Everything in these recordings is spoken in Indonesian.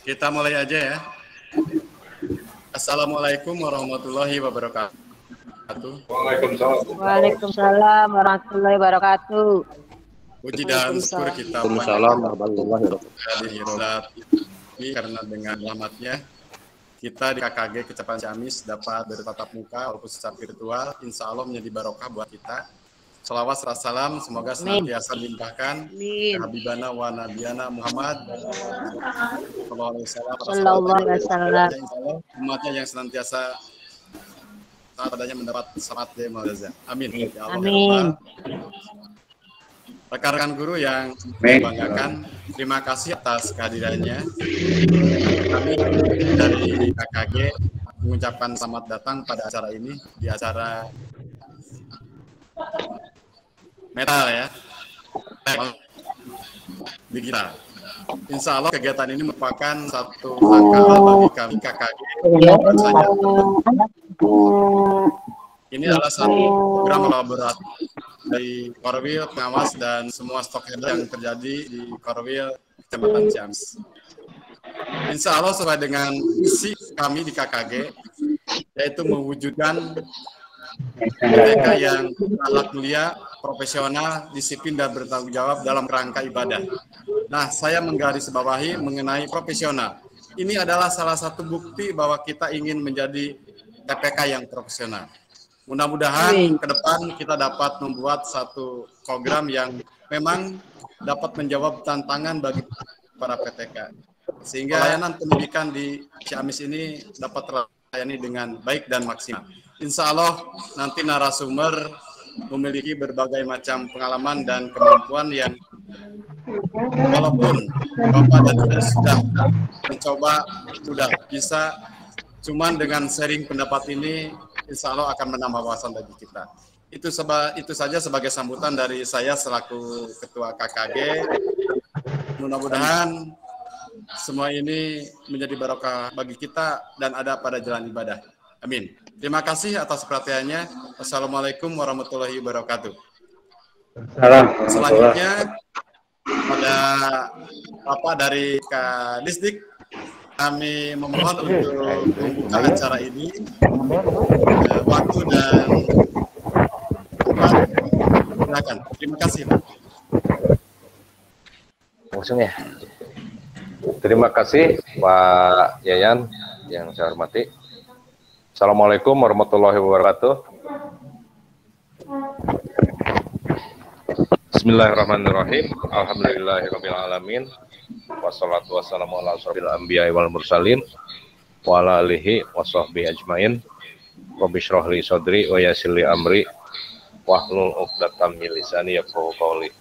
Kita mulai aja ya. Assalamualaikum warahmatullahi wabarakatuh. Waalaikumsalam warahmatullahi wabarakatuh. Puji dan syukur kita karena dengan rahmatnya kita di KKG Kecamatan Ciamis dapat bertatap muka walaupun secara virtual. Insya Allah menjadi barokah buat kita. Salawat serta salam semoga senantiasa dilimpahkan ke Habibana wa Nabiyana Muhammad sallallahu alaihi wasallam. Umatnya yang senantiasa saat adanya mendapat syafaat dari Maulana. Amin. Ya Allah. Amin. Rekan-rekan guru yang saya banggakan, terima kasih atas kehadirannya. Kami dari KKG mengucapkan selamat datang pada acara ini, di acara metal ya, digital. Insya Allah kegiatan ini merupakan satu langkah bagi kami KKG. Ini adalah satu program kolaborasi dari Korwil, pengawas, dan semua stockholder yang terjadi di Korwil, Kecamatan Ciamis. Insya Allah sesuai dengan misi kami di KKG, yaitu mewujudkan mereka yang akhlak mulia, profesional, disiplin, dan bertanggung jawab dalam rangka ibadah. Nah, saya menggarisbawahi mengenai profesional. Ini adalah salah satu bukti bahwa kita ingin menjadi TPK yang profesional. Mudah-mudahan ke depan kita dapat membuat satu program yang memang dapat menjawab tantangan bagi para PTK. Sehingga layanan pendidikan di Ciamis ini dapat terlayani dengan baik dan maksimal. Insya Allah nanti narasumber memiliki berbagai macam pengalaman dan kemampuan yang walaupun Bapak dan Ibu sudah mencoba, sudah bisa, cuman dengan sharing pendapat ini insya Allah akan menambah wawasan bagi kita. Itu saja sebagai sambutan dari saya selaku Ketua KKG. Mudah-mudahan semua ini menjadi barokah bagi kita dan ada pada jalan ibadah. Amin. Terima kasih atas perhatiannya. Wassalamualaikum warahmatullahi wabarakatuh. Selanjutnya pada Bapak dari Kadisdik, kami memohon untuk membuka acara ini. Waktu dan tempat, silakan. Terima kasih, Pak. Langsung ya. Terima kasih Pak Yayan yang saya hormati. Assalamualaikum warahmatullahi wabarakatuh. Bismillahirrahmanirrahim. Alhamdulillahirabbil alamin. Wassalatu wassalamu ala asyrofil anbiya'i wal mursalin wa ala alihi washabbihi ajmain. Rabbi shrah li sadri wa yassir li amri wahlul 'uqdatam min lisani yafqahu qawli.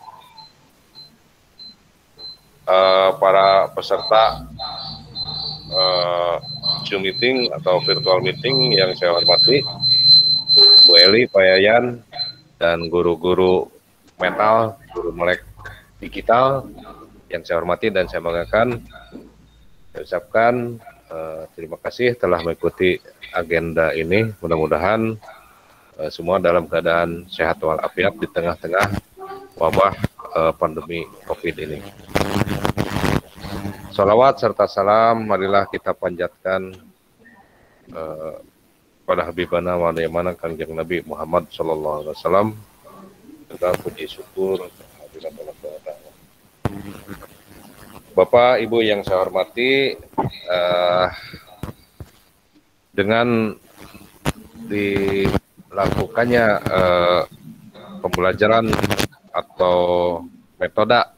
Para peserta Zoom meeting atau virtual meeting yang saya hormati, Bu Eli, Pak Yayan, dan guru-guru metal, guru melek digital yang saya hormati dan saya banggakan. Saya ucapkan terima kasih telah mengikuti agenda ini. Mudah-mudahan semua dalam keadaan sehat walafiat di tengah-tengah wabah pandemi COVID ini. Salawat serta salam marilah kita panjatkan pada Habibana wa Nabiyana Kanjeng Nabi Muhammad sallallahu alaihi wasallam. Kita puji syukur Bapak Ibu yang saya hormati, dengan dilakukannya pembelajaran atau metode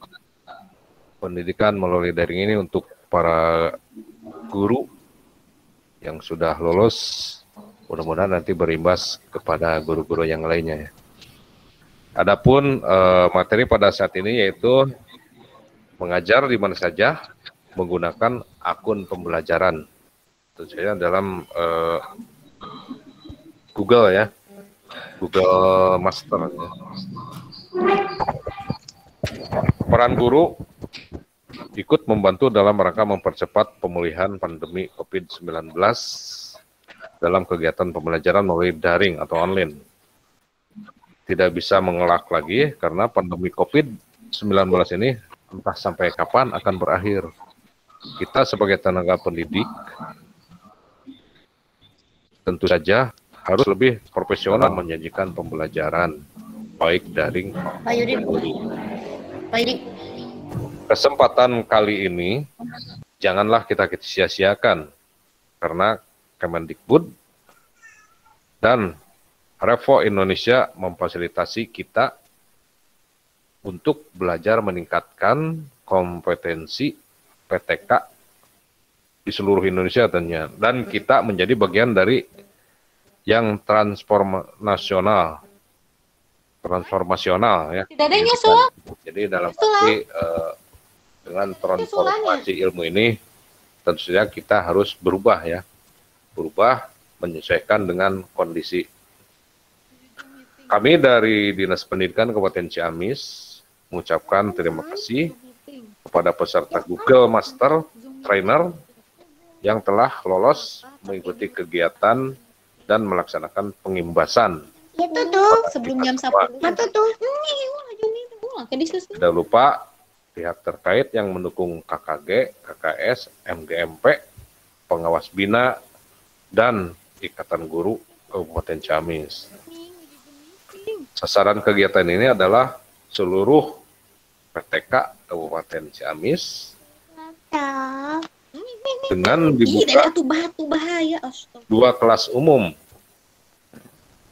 pendidikan melalui daring ini untuk para guru yang sudah lulus, mudah-mudahan nanti berimbas kepada guru-guru yang lainnya. Adapun materi pada saat ini yaitu mengajar di mana saja menggunakan akun pembelajaran, tentu saja dalam Google ya, Google Master. Ya. Peran guru ikut membantu dalam rangka mempercepat pemulihan pandemi COVID-19 dalam kegiatan pembelajaran melalui daring atau online. Tidak bisa mengelak lagi karena pandemi COVID-19 ini entah sampai kapan akan berakhir. kita sebagai tenaga pendidik tentu saja harus lebih profesional menyajikan pembelajaran baik daring Pak Yudi. Pak Yudi. Kesempatan kali ini janganlah kita sia-siakan karena Kemendikbud dan Revo Indonesia memfasilitasi kita untuk belajar meningkatkan kompetensi PTK di seluruh Indonesia tentunya, dan kita menjadi bagian dari yang transformasional ya. Tidak ada yang nyusul. Jadi dalam arti dengan transformasi ilmu ini tentu saja kita harus berubah ya, berubah menyesuaikan dengan kondisi. Kami dari Dinas Pendidikan Kabupaten Ciamis mengucapkan terima kasih kepada peserta Google Master Trainer yang telah lolos mengikuti kegiatan dan melaksanakan pengimbasan. Itu tuh sebelum jam 10. Itu tuh. Tidak lupa pihak terkait yang mendukung KKG, KKS, MGMP, pengawas bina, dan Ikatan Guru Kabupaten Ciamis. Sasaran kegiatan ini adalah seluruh PTK Kabupaten Ciamis dengan dibuka dua kelas umum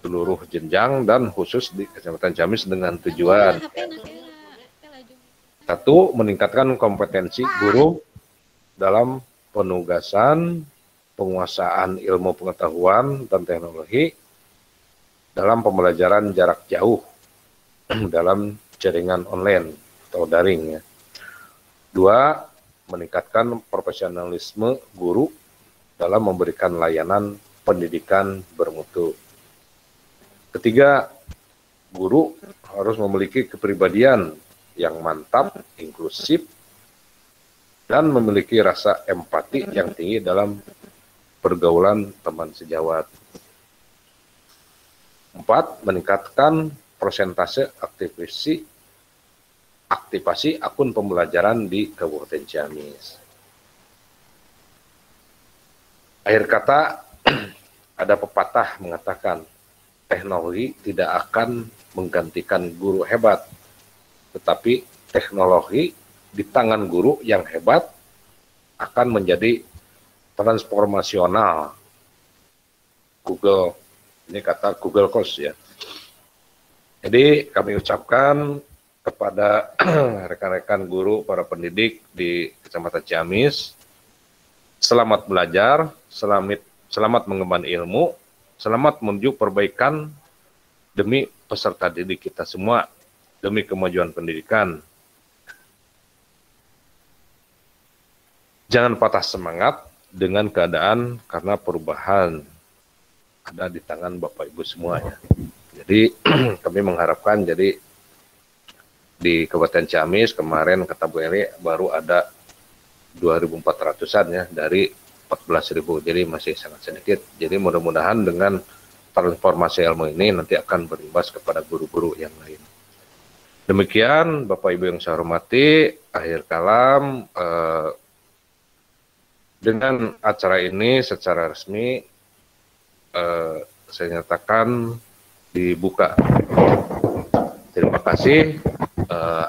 seluruh jenjang dan khusus di Kecamatan Ciamis dengan tujuan: satu, meningkatkan kompetensi guru dalam penugasan, penguasaan ilmu pengetahuan dan teknologi dalam pembelajaran jarak jauh dalam jaringan online atau daring ya. Dua, meningkatkan profesionalisme guru dalam memberikan layanan pendidikan bermutu. Ketiga, guru harus memiliki kepribadian yang mantap, inklusif, dan memiliki rasa empati yang tinggi dalam pergaulan teman sejawat. 4, meningkatkan persentase aktivasi akun pembelajaran di Kabupaten Ciamis. Akhir kata, ada pepatah mengatakan, teknologi tidak akan menggantikan guru hebat, tetapi teknologi di tangan guru yang hebat akan menjadi transformasional. Google, ini kata Google Course ya. Jadi kami ucapkan kepada rekan-rekan guru, para pendidik di Kecamatan Ciamis, selamat belajar, selamat mengemban ilmu, selamat menuju perbaikan demi peserta didik kita semua, demi kemajuan pendidikan. Jangan patah semangat dengan keadaan karena perubahan ada di tangan Bapak Ibu semuanya. Jadi kami mengharapkan, jadi di Kabupaten Ciamis kemarin kata Bu Eli baru ada 2.400-an ya dari 14.000, jadi masih sangat sedikit. Jadi mudah-mudahan dengan transformasi ilmu ini nanti akan berimbas kepada guru-guru yang lain. Demikian Bapak Ibu yang saya hormati, akhir kalam, dengan acara ini secara resmi saya nyatakan dibuka. Terima kasih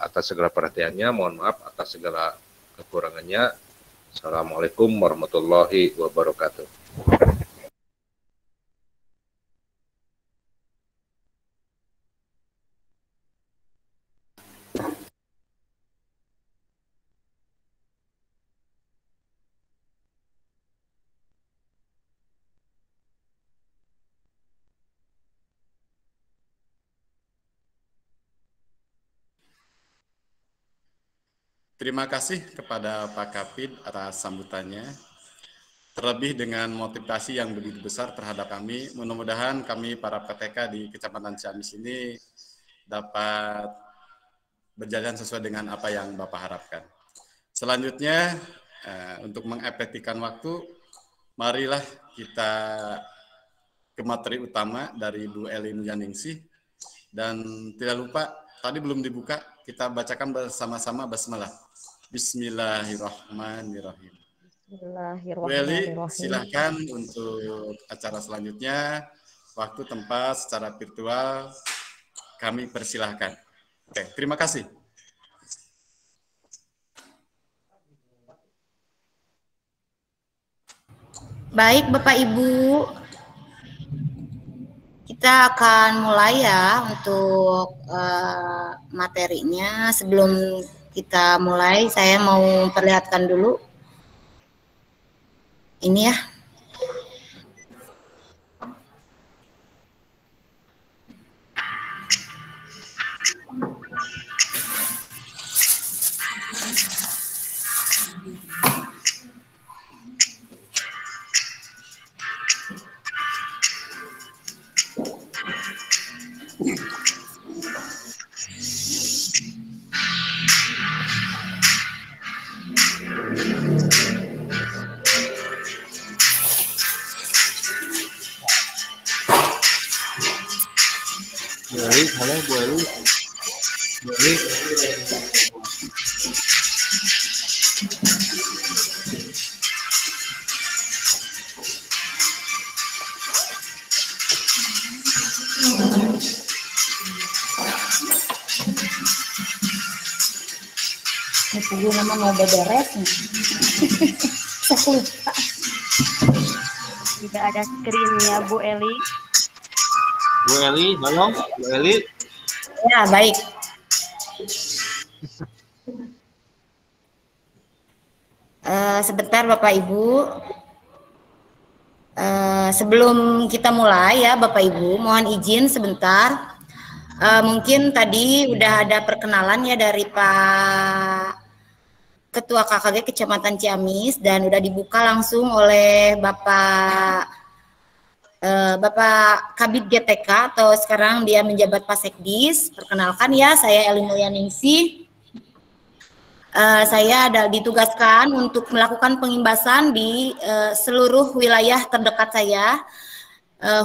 atas segala perhatiannya, mohon maaf atas segala kekurangannya. Assalamualaikum warahmatullahi wabarakatuh. Terima kasih kepada Pak Kapid atas sambutannya. Terlebih dengan motivasi yang begitu besar terhadap kami, mudah-mudahan kami para PTK di Kecamatan Ciamis ini dapat berjalan sesuai dengan apa yang Bapak harapkan. Selanjutnya, untuk mengefektifkan waktu, marilah kita ke materi utama dari Bu Eli Mujaningsih. Dan tidak lupa, tadi belum dibuka, kita bacakan bersama-sama basmalah. Bismillahirrahmanirrahim. Bu Eli, Bismillahirrahmanirrahim. silahkan untuk acara selanjutnya, waktu tempat secara virtual kami persilahkan. Oke, terima kasih. Baik, Bapak Ibu, kita akan mulai ya untuk materinya. Sebelum kita mulai, saya mau perlihatkan dulu ini ya. Halo Bu Eli. Bu Eli. Itu nama mau beres nih. Saya lupa. Tidak ada screen-nya Bu Eli. Bu Eli, halo Bu Eli. Ya, baik. Sebentar Bapak Ibu. Sebelum kita mulai ya Bapak Ibu, mohon izin sebentar. Mungkin tadi udah ada perkenalan ya dari Pak Ketua KKG Kecamatan Ciamis dan udah dibuka langsung oleh Bapak Kabid GTK atau sekarang dia menjabat Pasekdis. Perkenalkan ya, saya Eli Mulyaningsih. Saya ditugaskan untuk melakukan pengimbasan di seluruh wilayah terdekat saya,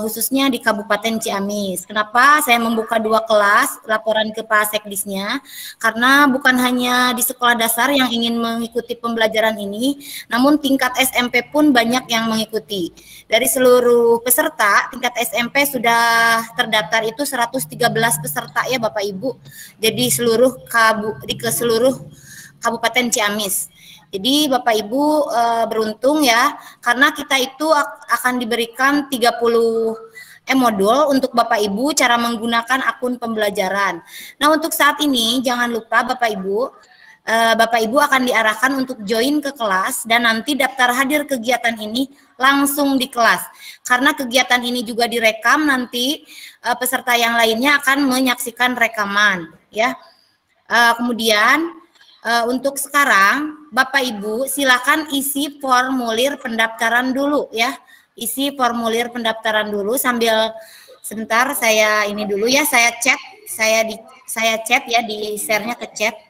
khususnya di Kabupaten Ciamis. Kenapa saya membuka 2 kelas laporan ke Pasekdisnya? Karena bukan hanya di sekolah dasar yang ingin mengikuti pembelajaran ini, namun tingkat SMP pun banyak yang mengikuti. Dari seluruh peserta, tingkat SMP sudah terdaftar itu 113 peserta ya Bapak Ibu. Jadi seluruh seluruh Kabupaten Ciamis. Jadi Bapak Ibu beruntung ya, karena kita itu akan diberikan 30 modul untuk Bapak Ibu cara menggunakan akun pembelajaran. Nah untuk saat ini jangan lupa Bapak Ibu akan diarahkan untuk join ke kelas dan nanti daftar hadir kegiatan ini langsung di kelas. Karena kegiatan ini juga direkam, nanti peserta yang lainnya akan menyaksikan rekaman ya. Kemudian untuk sekarang Bapak Ibu silakan isi formulir pendaftaran dulu ya. Isi formulir pendaftaran dulu sambil sebentar saya ini dulu ya, saya chat ya, di share-nya ke chat.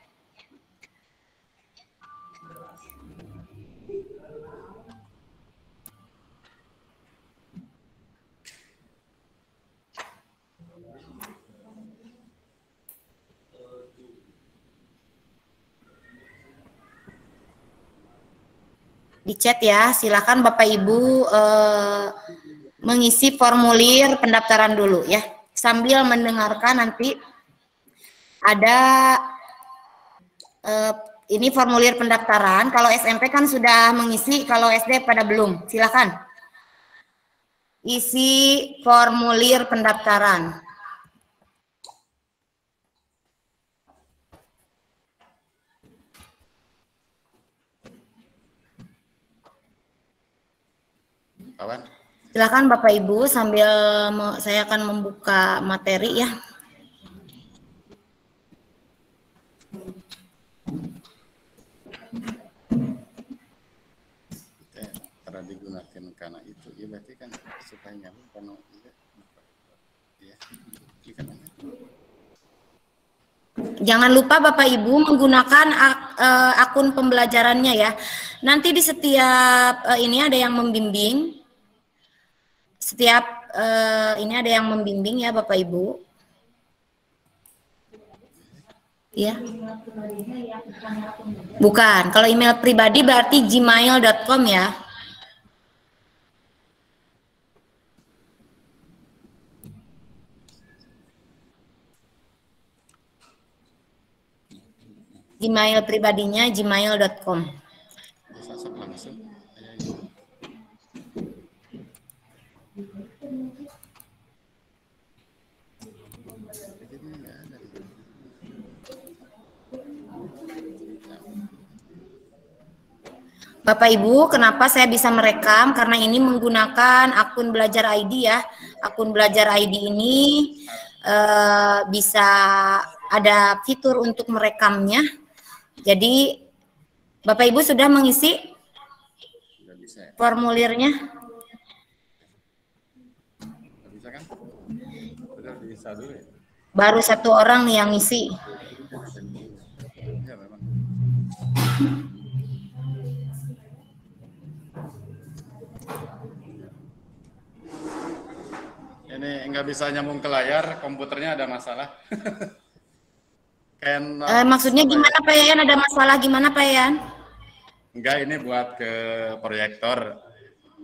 Di chat ya, silakan Bapak Ibu mengisi formulir pendaftaran dulu ya, sambil mendengarkan nanti ada ini formulir pendaftaran. Kalau SMP kan sudah mengisi, kalau SD pada belum. Silakan isi formulir pendaftaran. Kawan. Silakan Bapak Ibu sambil saya akan membuka materi ya. Karena digunakan karena itu, ya berarti kan supaya nyambung karena ya. Jangan lupa Bapak Ibu menggunakan akun pembelajarannya ya. Nanti di setiap ini ada yang membimbing. Setiap ini ada yang membimbing ya Bapak Ibu. Ya. Bukan. Kalau email pribadi berarti gmail.com ya. Gmail pribadinya gmail.com. langsung. Bapak Ibu, kenapa saya bisa merekam? Karena ini menggunakan akun Belajar ID ya. Akun Belajar ID ini bisa ada fitur untuk merekamnya. Jadi Bapak Ibu sudah mengisi formulirnya? Bisa kan? Bisa dulu ya? Baru satu orang nih yang ngisi. Ya, memang. Ini nggak bisa nyambung ke layar, komputernya ada masalah. Maksudnya gimana Pak Yayan? Ada masalah gimana Pak Yayan? Enggak, ini buat ke proyektor.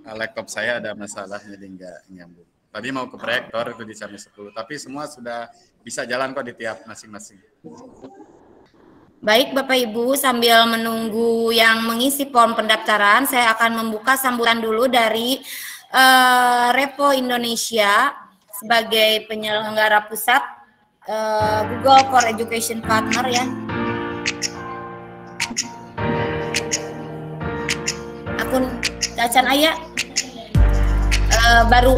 Laptop saya ada masalah, jadi nggak nyambung. Tadi mau ke proyektor itu di jam 10, tapi semua sudah bisa jalan kok di tiap masing-masing. Baik Bapak Ibu, sambil menunggu yang mengisi form pendaftaran, saya akan membuka sambutan dulu dari Repo Indonesia sebagai penyelenggara pusat Google for Education Partner ya. Akun Cacan Ayah baru.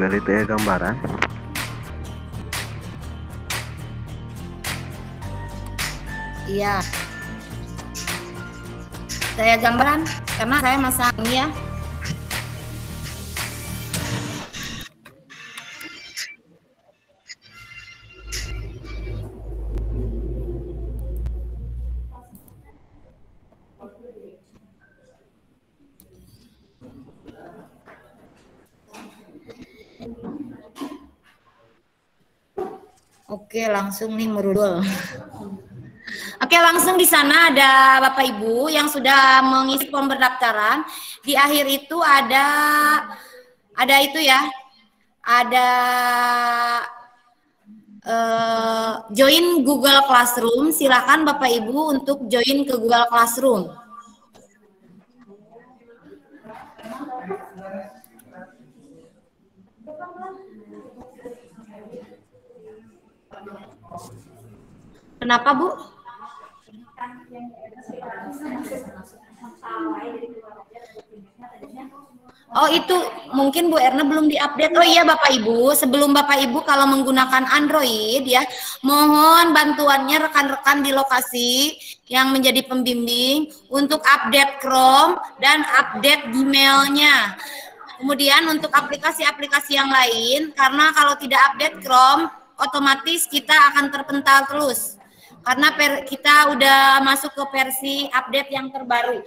Eli teh gambaran. Iya. Saya gambaran karena saya masang ya. Oke, langsung nih merudul. Oke, langsung di sana ada Bapak Ibu yang sudah mengisi form pendaftaran. Di akhir itu ada itu ya. Ada join Google Classroom. Silakan Bapak Ibu untuk join ke Google Classroom. Kenapa, Bu? Oh, itu mungkin Bu Erna belum diupdate. Oh iya Bapak Ibu, sebelum Bapak Ibu kalau menggunakan Android ya, mohon bantuannya rekan-rekan di lokasi yang menjadi pembimbing untuk update Chrome dan update Gmail-nya. Kemudian untuk aplikasi-aplikasi yang lain, karena kalau tidak update Chrome, otomatis kita akan terpental terus. Karena kita udah masuk ke versi update yang terbaru.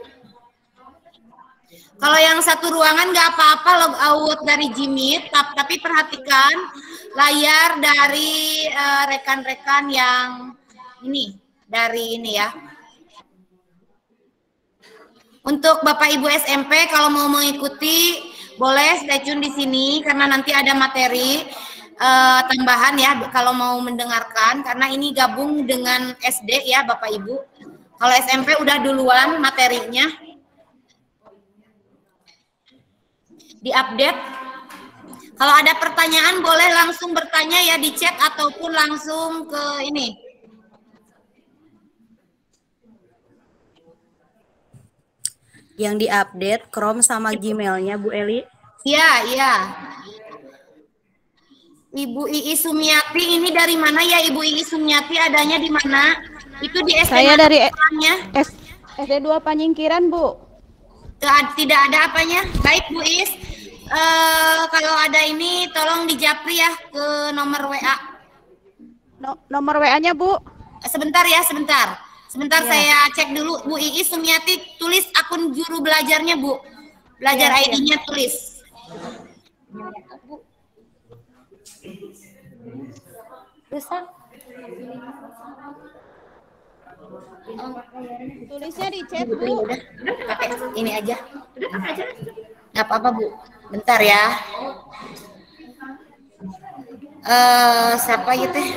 Kalau yang satu ruangan nggak apa-apa log out dari Gmeet, tapi perhatikan layar dari rekan-rekan yang ini, dari ini ya. Untuk Bapak Ibu SMP kalau mau mengikuti boleh stay tune di sini karena nanti ada materi tambahan ya kalau mau mendengarkan karena ini gabung dengan SD ya Bapak Ibu. Kalau SMP udah duluan materinya diupdate. Kalau ada pertanyaan boleh langsung bertanya ya di chat ataupun langsung ke ini. Yang diupdate Chrome sama Gmail-nya Bu Eli. Iya, iya. Ibu Ii Sumiati ini dari mana ya Ibu Ii Sumiati, adanya di mana? Itu di SD. Saya dari SD 2 Panyingkiran, Bu. Tidak ada apanya. Baik Bu Is. Kalau ada ini tolong dijapri ya ke nomor WA. Nomor WA-nya, Bu. Sebentar ya, sebentar. Sebentar Ya. saya cek dulu. Bu Ii Sumiati tulis akun juru belajarnya, Bu. Belajar Ya, ID-nya tulis. Rusak. Tulisnya di chat, Bu. Udah, pakai ini aja. Nggak apa-apa, Bu. Bentar ya. Siapa ya teh?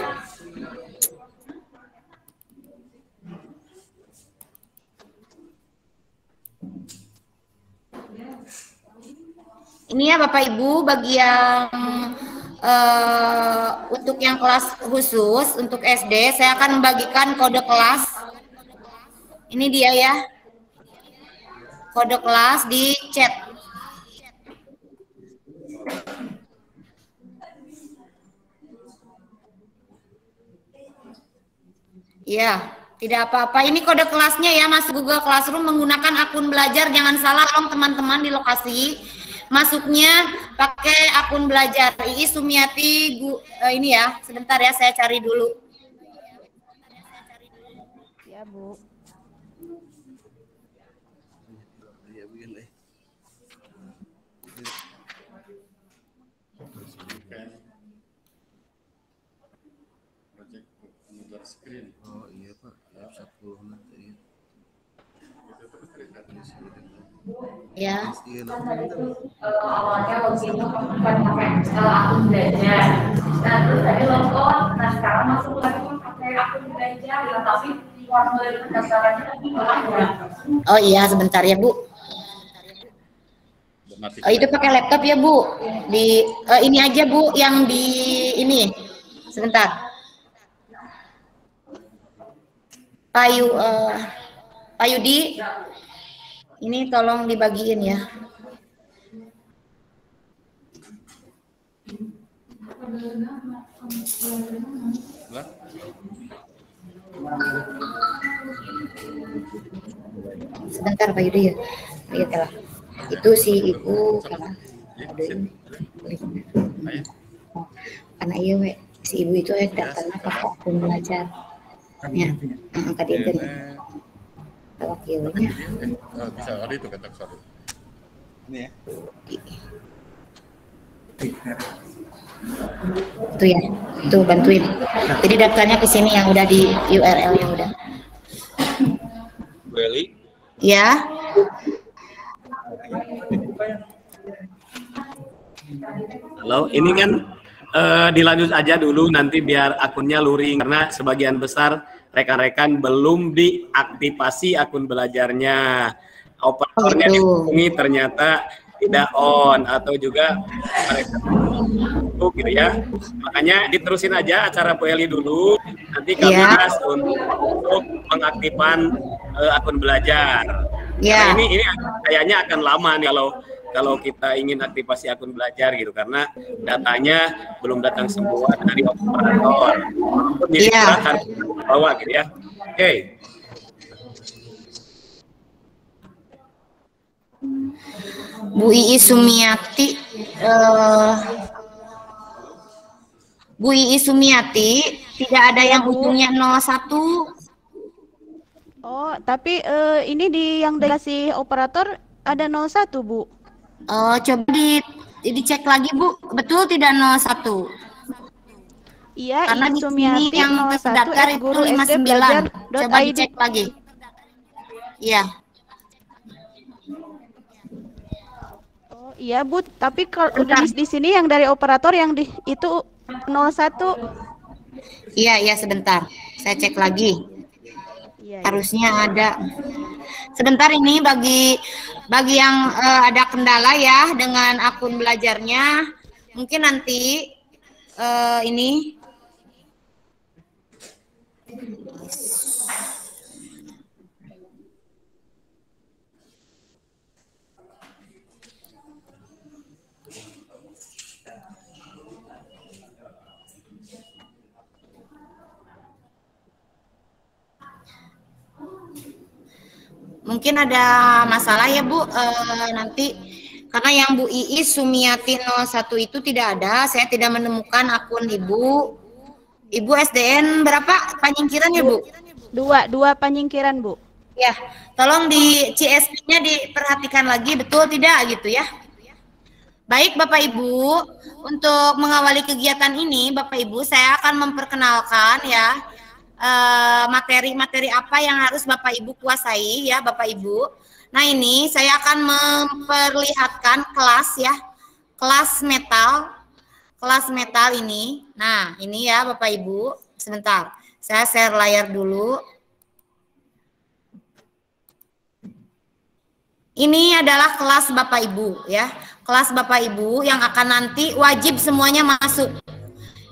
Ini ya Bapak Ibu bagi yang untuk yang kelas khusus untuk SD saya akan membagikan kode kelas. Ini dia ya. Kode kelas di chat. Ya, tidak apa-apa. Ini kode kelasnya ya, masuk Google Classroom menggunakan akun belajar. Jangan salah dong teman-teman di lokasi. Masuknya pakai akun belajar. Ii Sumiati ini ya. Sebentar ya, saya cari dulu. Ya, Bu. Oh iya Pak, 10 nanti. Ya. Awalnya login pakai akun belajar. Nah terus tadi logout, nah sekarang masuk lagi pakai akun belajar, ya, tapi formulir pendaftarannya lagi malah. Oh iya, sebentar ya Bu. Oh, itu pakai laptop ya Bu. Di ini aja Bu, yang di ini. Sebentar. Pak Yudi, ini tolong dibagiin ya. Lah? Sebentar Pak Yudi ya. Iya telah. Itu si ibu karena iya we si ibu itu daftarnya ke akun belajar. Ya, angkat itu. Wakilnya. Bisa kali itu kata sorry. Ini ya. Itu ya, itu bantuin. Jadi daftarnya ke sini yang udah di URL yang udah. Bu Eli? Ya. Halo, ini kan dilanjut aja dulu nanti biar akunnya luring karena sebagian besar rekan-rekan belum diaktifasi akun belajarnya. Operatornya dihubungi ternyata tidak on atau juga mereka gitu ya. Makanya diterusin aja acara Bu Eli dulu. Nanti kami bahas untuk pengaktifan akun belajar. Ya. Nah, ini kayaknya akan lama nih kalau kita ingin aktifasi akun belajar gitu karena datanya belum datang semua dari operator. Jadi kita akan bawa gitu ya. Oke. Bu Ii Sumiati, Bu Ii Sumiati tidak ada yang ujungnya 01. Oh, tapi ini di yang dikasih operator ada 01, Bu. Oh, coba dicek lagi, Bu. Betul tidak 01? Iya, karena di sini yang terdaftar itu 59. Coba dicek lagi. Iya. Oh, iya, Bu. Tapi kalau udah di sini yang dari operator yang itu 01. Iya, sebentar. Saya cek lagi. Harusnya ada. Sebentar ini bagi yang ada kendala ya dengan akun belajarnya, mungkin nanti ini mungkin ada masalah ya Bu, nanti karena yang Bu Ii Sumiati 01 itu tidak ada, saya tidak menemukan akun Ibu. Ibu SDN berapa penyingkiran ya Bu? Dua penyingkiran Bu. Ya, tolong di CSP-nya diperhatikan lagi, betul tidak gitu ya. Baik Bapak Ibu, untuk mengawali kegiatan ini Bapak Ibu saya akan memperkenalkan ya materi-materi apa yang harus Bapak Ibu kuasai ya Bapak Ibu. Nah ini saya akan memperlihatkan kelas ya, kelas metal ini. Nah ini ya Bapak Ibu, sebentar saya share layar dulu. Ini adalah kelas Bapak Ibu ya, kelas Bapak Ibu yang akan nanti wajib semuanya masuk.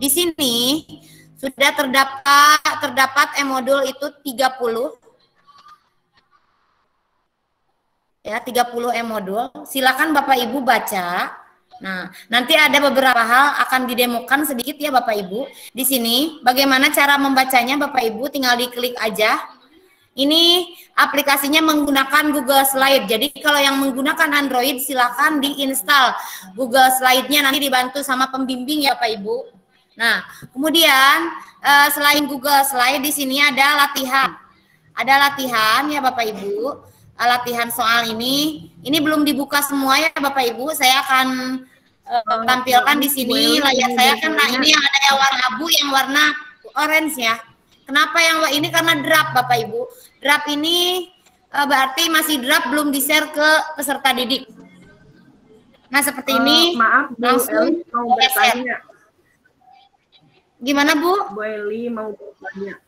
Di sini sudah terdapat modul itu 30. Ya, 30 modul. Silakan Bapak Ibu baca. Nah, nanti ada beberapa hal akan didemokan sedikit ya Bapak Ibu. Di sini bagaimana cara membacanya Bapak Ibu, tinggal diklik aja. Ini aplikasinya menggunakan Google Slide. Jadi kalau yang menggunakan Android silakan diinstal Google Slide-nya, nanti dibantu sama pembimbing ya Bapak Ibu. Nah, kemudian selain Google Slide di sini ada latihan. Ada latihan ya Bapak Ibu. Latihan soal ini belum dibuka semua ya Bapak Ibu. Saya akan tampilkan di sini layar saya kan. Nah, ini yang ada yang warna abu, yang warna orange ya. Kenapa yang ini? Karena draft Bapak Ibu. Draft ini berarti masih draft, belum di-share ke peserta didik. Nah, seperti ini. Maaf, langsung mau bertanya. Gimana Bu? Bu Eli mau bertanya.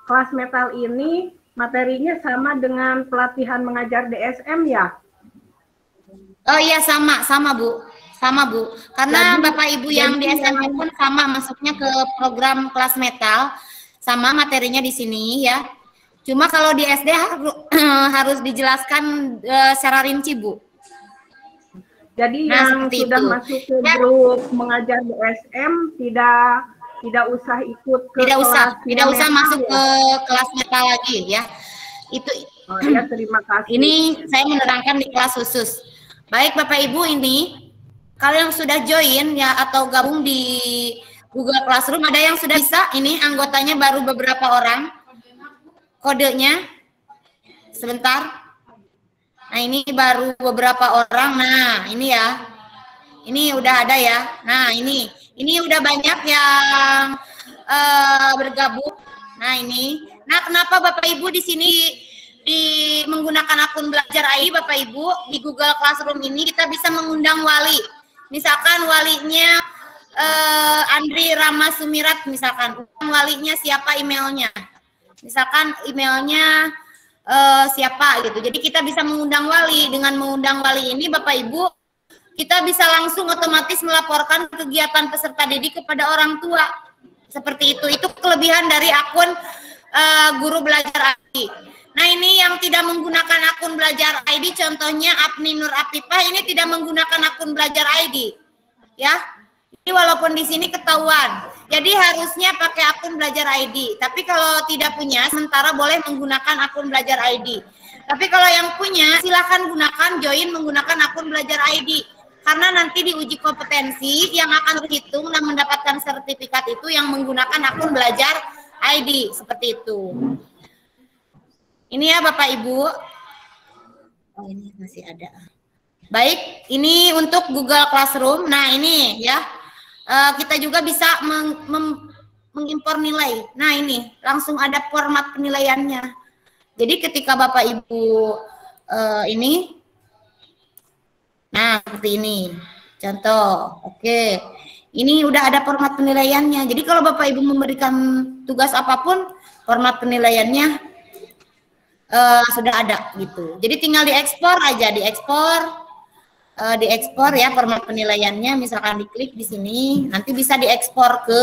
Kelas metal ini materinya sama dengan pelatihan mengajar DSM ya? Oh iya sama Bu. Sama Bu. Karena Bapak Ibu yang di SMA pun sama masuknya ke program kelas metal, sama materinya di sini ya. Cuma kalau di SD harus dijelaskan secara rinci Bu. Jadi Nah, yang seperti sudah itu. masuk ke grup mengajar DSM tidak usah ikut ke Tidak usah kelasnya masuk metal ke ya. kelas metal lagi ya. Itu Oh ya, terima kasih. ini saya menerangkan di kelas khusus. Baik Bapak Ibu, ini kalau yang sudah join ya atau gabung di Google Classroom, ada yang sudah bisa, ini anggotanya baru beberapa orang. Kodenya sebentar. Nah, ini baru beberapa orang. Nah, ini ya. Ini udah ada ya. Nah, ini udah banyak yang bergabung. Nah, ini. Nah, kenapa Bapak Ibu di sini menggunakan akun belajar ID Bapak Ibu di Google Classroom ini kita bisa mengundang wali. Misalkan walinya Andri Rama Sumirat misalkan. Walinya siapa emailnya? Misalkan emailnya siapa gitu. Jadi kita bisa mengundang wali. Dengan mengundang wali ini Bapak Ibu, kita bisa langsung otomatis melaporkan kegiatan peserta didik kepada orang tua. Seperti itu. Itu kelebihan dari akun guru belajar ID. Nah, ini yang tidak menggunakan akun belajar ID, contohnya Apni Nur Apipah ini tidak menggunakan akun belajar ID. Ya. Jadi walaupun di sini ketahuan. Jadi harusnya pakai akun belajar ID. Tapi kalau tidak punya, sementara boleh menggunakan akun belajar ID. Tapi kalau yang punya, silakan gunakan join menggunakan akun belajar ID. Karena nanti di uji kompetensi yang akan terhitung dan mendapatkan sertifikat itu yang menggunakan akun belajar ID. Seperti itu. Ini ya Bapak Ibu. Oh, ini masih ada. Baik, ini untuk Google Classroom. Nah, ini ya. Kita juga bisa mengimpor nilai. Nah, ini langsung ada format penilaiannya. Jadi ketika Bapak Ibu ini, nah seperti ini. Contoh, oke. Ini udah ada format penilaiannya. Jadi kalau Bapak Ibu memberikan tugas apapun, format penilaiannya sudah ada gitu. Jadi tinggal diekspor aja, diekspor ya format penilaiannya, misalkan diklik di sini, nanti bisa diekspor ke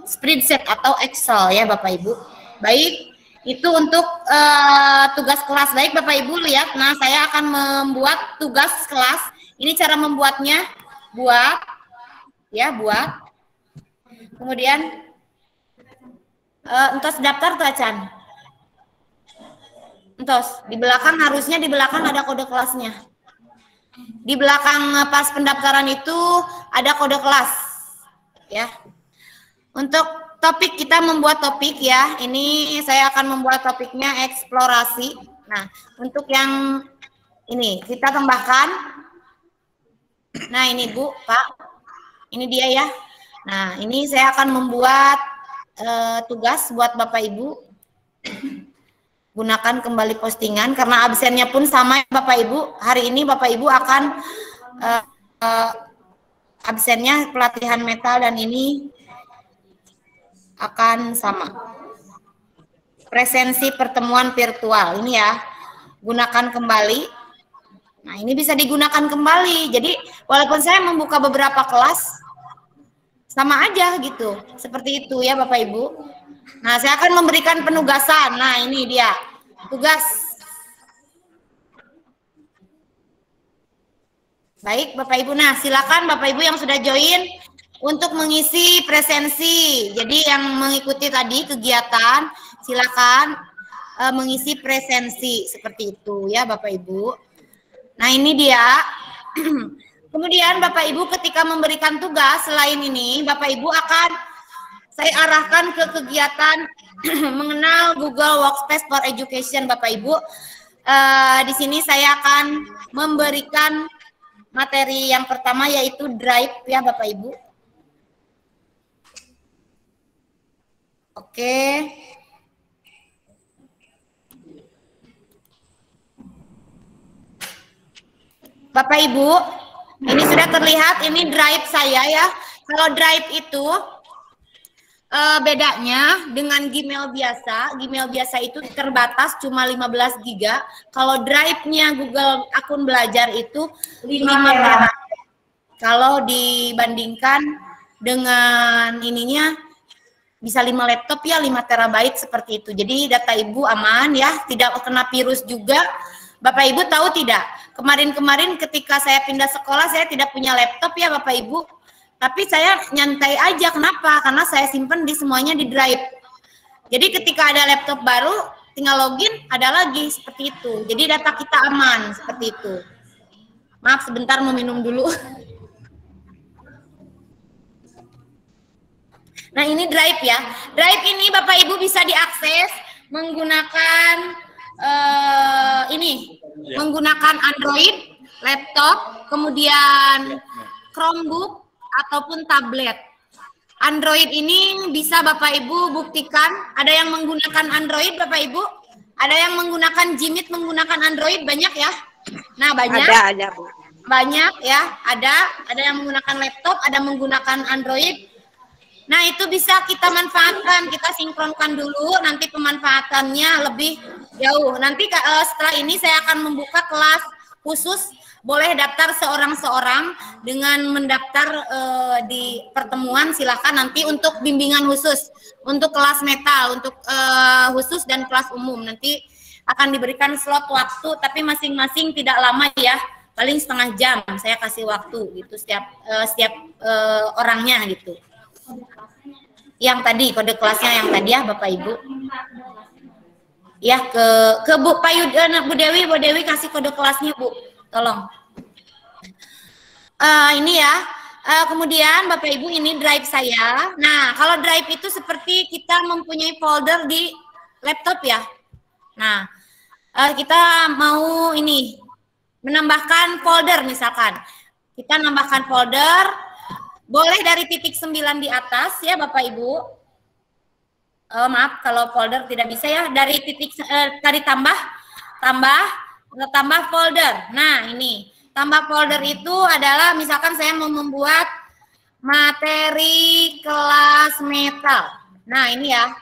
spreadsheet atau Excel ya Bapak Ibu. Baik, itu untuk tugas kelas. Baik Bapak Ibu lihat, nah saya akan membuat tugas kelas. Ini cara membuatnya, buat. Kemudian entos daftar tuh Acan. Entos, di belakang harusnya di belakang ada kode kelasnya. Di belakang pas pendaftaran itu ada kode kelas ya. Untuk topik kita membuat topik ya. Ini saya akan membuat topiknya eksplorasi. Nah, untuk yang ini kita tambahkan. Nah, ini Bu, Pak. Ini dia ya. Nah, ini saya akan membuat tugas buat Bapak Ibu. Gunakan kembali postingan karena absennya pun sama Bapak Ibu. Hari ini Bapak Ibu akan absennya pelatihan metal dan ini akan sama. Presensi pertemuan virtual ini ya. Gunakan kembali. Nah, ini bisa digunakan kembali. Jadi walaupun saya membuka beberapa kelas sama aja gitu. Seperti itu ya Bapak Ibu. Nah, saya akan memberikan penugasan. Nah, ini dia tugas. Baik, Bapak Ibu. Nah, silakan Bapak Ibu yang sudah join untuk mengisi presensi. Jadi yang mengikuti tadi kegiatan, silakan mengisi presensi seperti itu ya, Bapak Ibu. Nah, ini dia. Kemudian Bapak Ibu ketika memberikan tugas selain ini, Bapak Ibu akan saya arahkan ke kegiatan mengenal Google Workspace for Education, Bapak Ibu. Di sini saya akan memberikan materi yang pertama yaitu Drive ya Bapak Ibu. Oke. Bapak Ibu, ini sudah terlihat ini Drive saya ya. Kalau Drive itu bedanya dengan Gmail biasa itu terbatas cuma 15 GB. Kalau Drive-nya Google akun belajar itu 5 TB. Kalau dibandingkan dengan ininya bisa 5 laptop ya 5 TB seperti itu. Jadi data Ibu aman ya, tidak kena virus juga. Bapak Ibu tahu tidak? Kemarin-kemarin ketika saya pindah sekolah, saya tidak punya laptop ya Bapak Ibu. Tapi saya nyantai aja, kenapa? Karena saya simpen di semuanya di drive. Jadi ketika ada laptop baru, tinggal login, ada lagi seperti itu. Jadi data kita aman seperti itu. Maaf sebentar mau minum dulu. Nah ini drive ya. Drive ini Bapak Ibu bisa diakses menggunakan menggunakan Android, laptop, kemudian Chromebook ataupun tablet. Android ini bisa Bapak Ibu buktikan. Ada yang menggunakan Android Bapak Ibu? Ada yang menggunakan Gmeet menggunakan Android banyak ya? Nah banyak. Ada Bu. Banyak ya. Ada yang menggunakan laptop, ada menggunakan Android. Nah itu bisa kita manfaatkan, kita sinkronkan dulu, nanti pemanfaatannya lebih jauh. Nanti setelah ini saya akan membuka kelas khusus, boleh daftar seorang-seorang dengan mendaftar di pertemuan, silakan nanti untuk bimbingan khusus, untuk kelas metal, untuk khusus dan kelas umum. Nanti akan diberikan slot waktu, tapi masing-masing tidak lama ya, paling setengah jam saya kasih waktu gitu setiap orangnya gitu. Yang tadi kode kelasnya yang tadi ya Bapak Ibu. Ya ke Bu Bu Dewi kasih kode kelasnya Bu, tolong. Ini ya. Kemudian Bapak Ibu ini drive saya. Nah kalau drive itu seperti kita mempunyai folder di laptop ya. Nah kita mau ini menambahkan folder misalkan. Kita nambahkan folder. Boleh dari titik 9 di atas ya Bapak Ibu. Maaf kalau folder tidak bisa ya. Dari titik tadi tambah folder. Nah ini tambah folder itu adalah misalkan saya mau membuat materi kelas metal. Nah ini ya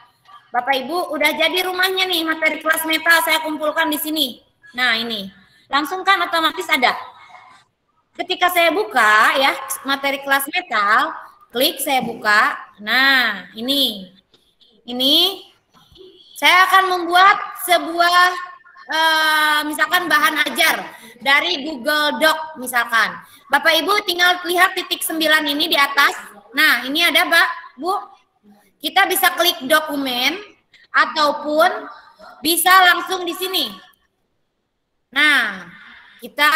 Bapak Ibu udah jadi rumahnya nih materi kelas metal saya kumpulkan di sini. Nah ini langsung kan otomatis ada. Ketika saya buka ya materi kelas metal, klik saya buka. Nah, ini saya akan membuat sebuah misalkan bahan ajar dari Google Doc misalkan. Bapak Ibu tinggal lihat titik 9 ini di atas. Nah, ini ada Pak, Bu. Kita bisa klik dokumen ataupun bisa langsung di sini. Nah, kita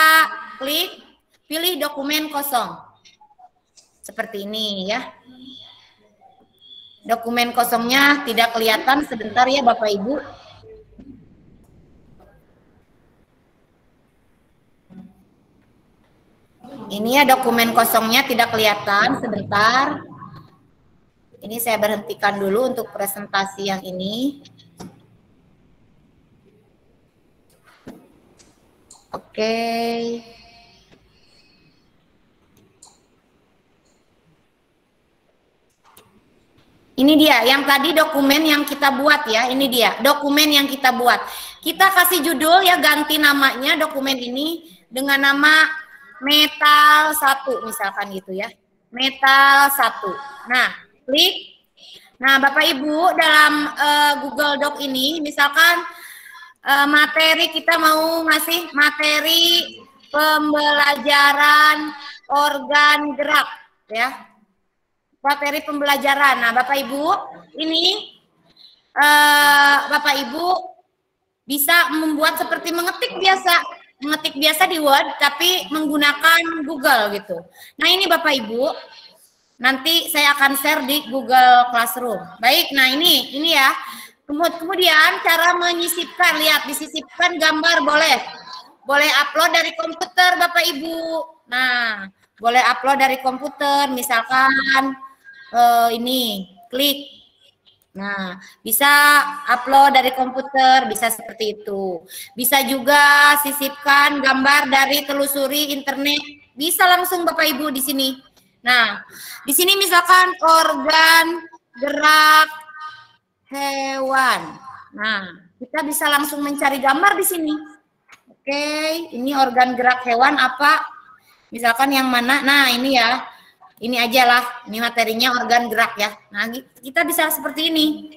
klik pilih dokumen kosong. Seperti ini ya. Dokumen kosongnya tidak kelihatan sebentar ya Bapak Ibu. Ini ya dokumen kosongnya tidak kelihatan sebentar. Ini saya berhentikan dulu untuk presentasi yang ini. Oke. Ini dia, yang tadi dokumen yang kita buat ya, ini dia, dokumen yang kita buat. Kita kasih judul ya, ganti namanya dokumen ini dengan nama Metal 1 misalkan gitu ya. Metal 1. Nah, klik. Nah, Bapak Ibu dalam Google Doc ini misalkan materi kita mau ngasih materi pembelajaran organ gerak ya. Materi pembelajaran. Nah, Bapak Ibu, ini Bapak Ibu bisa membuat seperti mengetik biasa di Word, tapi menggunakan Google gitu. Nah, ini Bapak Ibu, nanti saya akan share di Google Classroom. Baik, nah ini ya. Kemudian cara menyisipkan, lihat disisipkan gambar boleh upload dari komputer Bapak Ibu. Nah, boleh upload dari komputer, misalkan ini klik. Nah, bisa upload dari komputer, bisa seperti itu. Bisa juga sisipkan gambar dari telusuri internet, bisa langsung Bapak Ibu di sini. Nah, di sini misalkan organ gerak hewan. Nah, kita bisa langsung mencari gambar di sini. Oke, ini organ gerak hewan apa? Misalkan yang mana? Nah, ini ya. Ini aja lah, ini materinya organ gerak ya. Nah, kita bisa seperti ini.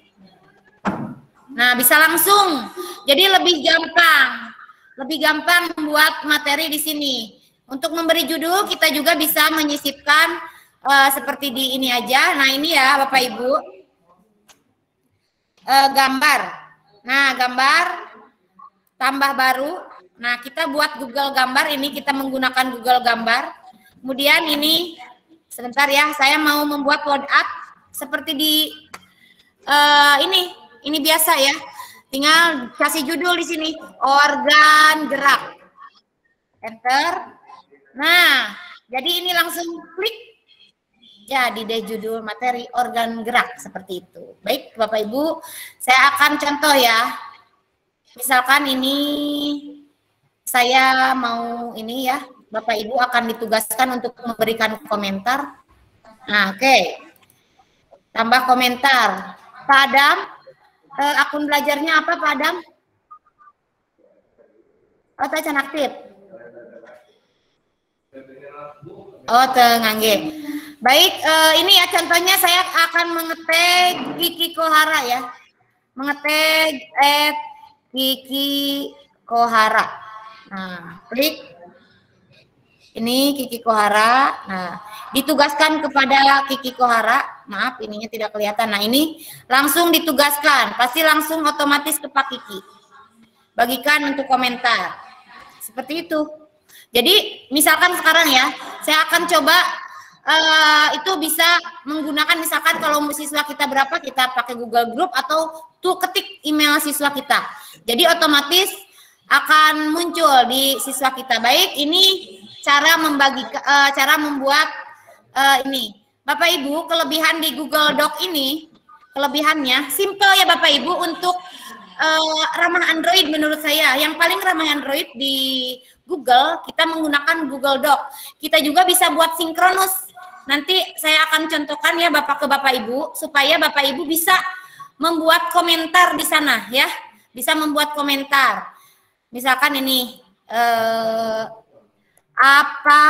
Nah, bisa langsung. Jadi lebih gampang. lebih gampang membuat materi di sini. Untuk memberi judul kita juga bisa menyisipkan seperti di ini aja. Nah ini ya Bapak Ibu, gambar. Nah gambar tambah baru. Nah kita buat Google Gambar, ini kita menggunakan Google Gambar. Kemudian ini sebentar ya, saya mau membuat word art seperti di ini biasa ya. Tinggal kasih judul di sini, organ gerak. Enter. Nah, jadi ini langsung klik. Jadi deh judul materi organ gerak seperti itu. Baik, Bapak Ibu, saya akan contoh ya. Misalkan ini saya mau ini ya, Bapak Ibu akan ditugaskan untuk memberikan komentar. Nah, oke. Tambah komentar. Pak Adam, akun belajarnya apa Pak Adam? Oh, tacan aktif. Oh, tengangge. Baik, ini ya contohnya saya akan mengetik Kiki Kohara ya. Mengetik Kiki Kohara. Nah, klik. Ini Kiki Kohara. Nah, ditugaskan kepada Kiki Kohara. Maaf, ininya tidak kelihatan. Nah, ini langsung ditugaskan. Pasti langsung otomatis ke Pak Kiki. Bagikan untuk komentar. Seperti itu. Jadi, misalkan sekarang ya, saya akan coba itu bisa menggunakan misalkan kalau siswa kita berapa, kita pakai Google Group atau tuh ketik email siswa kita. Jadi, otomatis akan muncul di siswa kita. Baik, ini cara membuat ini. Bapak Ibu, kelebihan di Google Doc ini, kelebihannya simple ya Bapak Ibu untuk ramah Android menurut saya. Yang paling ramah Android di Google, kita menggunakan Google Doc. Kita juga bisa buat sinkronus. Nanti saya akan contohkan ya Bapak ke Bapak Ibu, supaya Bapak Ibu bisa membuat komentar di sana ya. Bisa membuat komentar. Misalkan ini, apa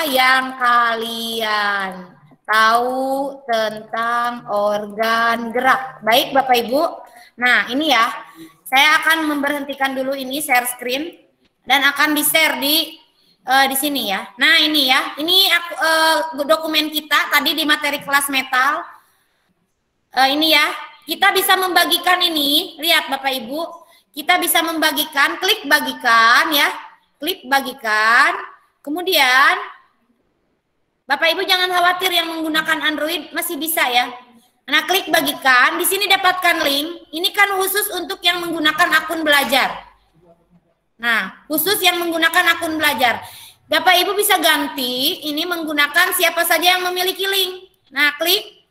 yang kalian tahu tentang organ gerak? Baik Bapak Ibu. Nah ini ya, saya akan memberhentikan dulu ini share screen dan akan di-share di sini ya. Nah ini ya, ini dokumen kita tadi di materi kelas metal. Ini ya, kita bisa membagikan ini. Lihat Bapak Ibu, kita bisa membagikan, klik bagikan ya, klik bagikan. Kemudian Bapak Ibu jangan khawatir yang menggunakan Android masih bisa ya. Nah, klik bagikan, di sini dapatkan link. Ini kan khusus untuk yang menggunakan akun belajar. Nah, khusus yang menggunakan akun belajar. Bapak Ibu bisa ganti ini menggunakan siapa saja yang memiliki link. Nah, klik.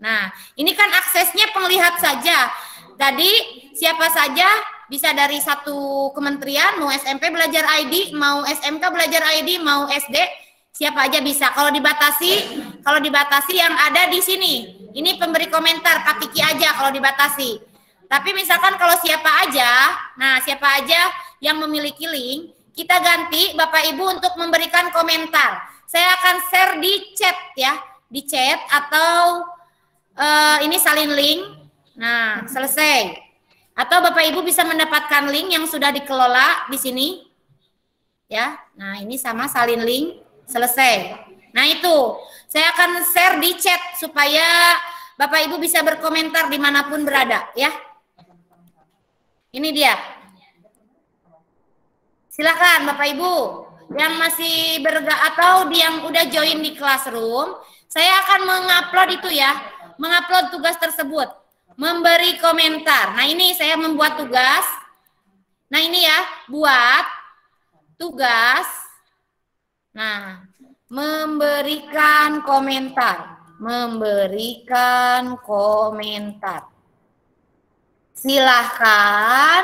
Nah, ini kan aksesnya penglihat saja. Tadi siapa saja bisa dari satu kementerian, mau SMP belajar ID, mau SMK belajar ID, mau SD, siapa aja bisa. Kalau dibatasi yang ada di sini. Ini pemberi komentar, Pak Kiki aja kalau dibatasi. Tapi misalkan kalau siapa aja, nah siapa aja yang memiliki link, kita ganti Bapak Ibu untuk memberikan komentar. Saya akan share di chat ya, di chat atau ini salin link. Nah, selesai. Atau Bapak Ibu bisa mendapatkan link yang sudah dikelola di sini. Ya. Nah, ini sama salin link, selesai. Nah, itu. Saya akan share di chat supaya Bapak Ibu bisa berkomentar dimanapun berada, ya. Ini dia. Silakan Bapak Ibu yang masih atau yang udah join di Classroom, saya akan mengupload itu ya, mengupload tugas tersebut, memberi komentar. Nah ini saya membuat tugas. Nah ini ya, buat tugas. Nah, memberikan komentar, memberikan komentar. Silahkan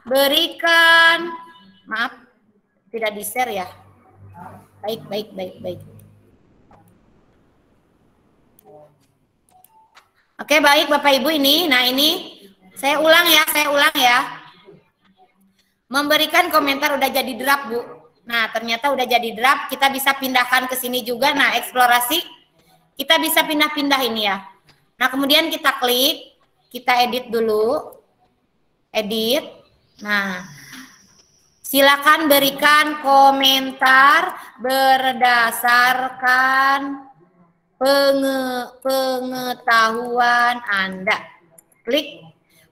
berikan. Maaf, tidak di-share ya. Baik. Oke, baik Bapak Ibu ini. Nah, ini saya ulang ya. Memberikan komentar udah jadi draft, Bu. Nah, ternyata udah jadi draft, kita bisa pindahkan ke sini juga. Nah, eksplorasi kita bisa pindah-pindah ini ya. Nah, kemudian kita klik, Kita edit dulu. Edit. Nah, silakan berikan komentar berdasarkan pengetahuan Anda. Klik.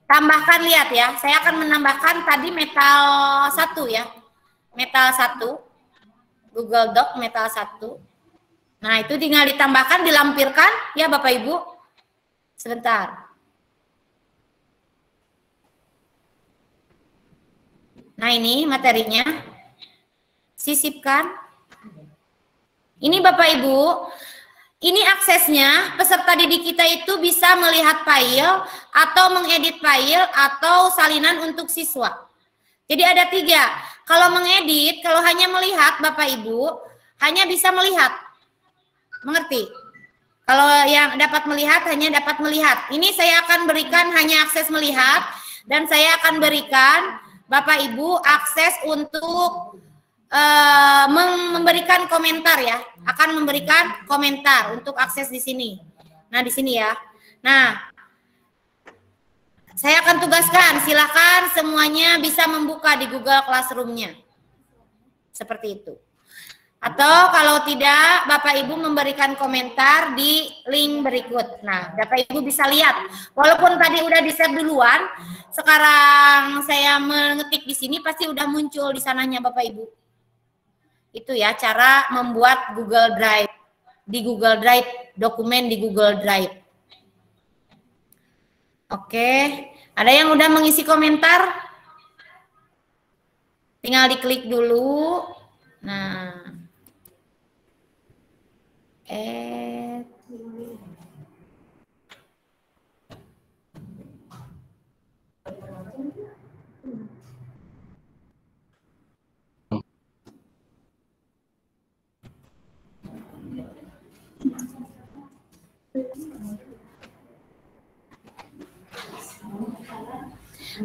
Tambahkan, lihat ya. Saya akan menambahkan tadi metal 1 ya. Metal 1. Google Doc metal 1. Nah, itu tinggal ditambahkan, dilampirkan ya Bapak Ibu. Sebentar. Nah, ini materinya. Sisipkan. Ini Bapak Ibu, ini aksesnya peserta didik kita itu bisa melihat file atau mengedit file atau salinan untuk siswa. Jadi ada 3. Kalau mengedit, kalau hanya melihat Bapak Ibu, hanya bisa melihat. Mengerti? Kalau yang dapat melihat, hanya dapat melihat. Ini saya akan berikan hanya akses melihat, dan saya akan berikan Bapak Ibu akses untuk memberikan komentar ya, akan memberikan komentar untuk akses di sini. Nah, di sini ya. Nah, saya akan tugaskan, silakan semuanya bisa membuka di Google Classroom-nya. Seperti itu. Atau kalau tidak, Bapak Ibu memberikan komentar di link berikut. Nah, Bapak Ibu bisa lihat. Walaupun tadi udah di-share duluan, sekarang saya mengetik di sini pasti udah muncul di sananya Bapak Ibu. Itu ya cara membuat Google Drive. Di Google Drive, dokumen di Google Drive. Oke, ada yang udah mengisi komentar? Tinggal diklik dulu. Nah.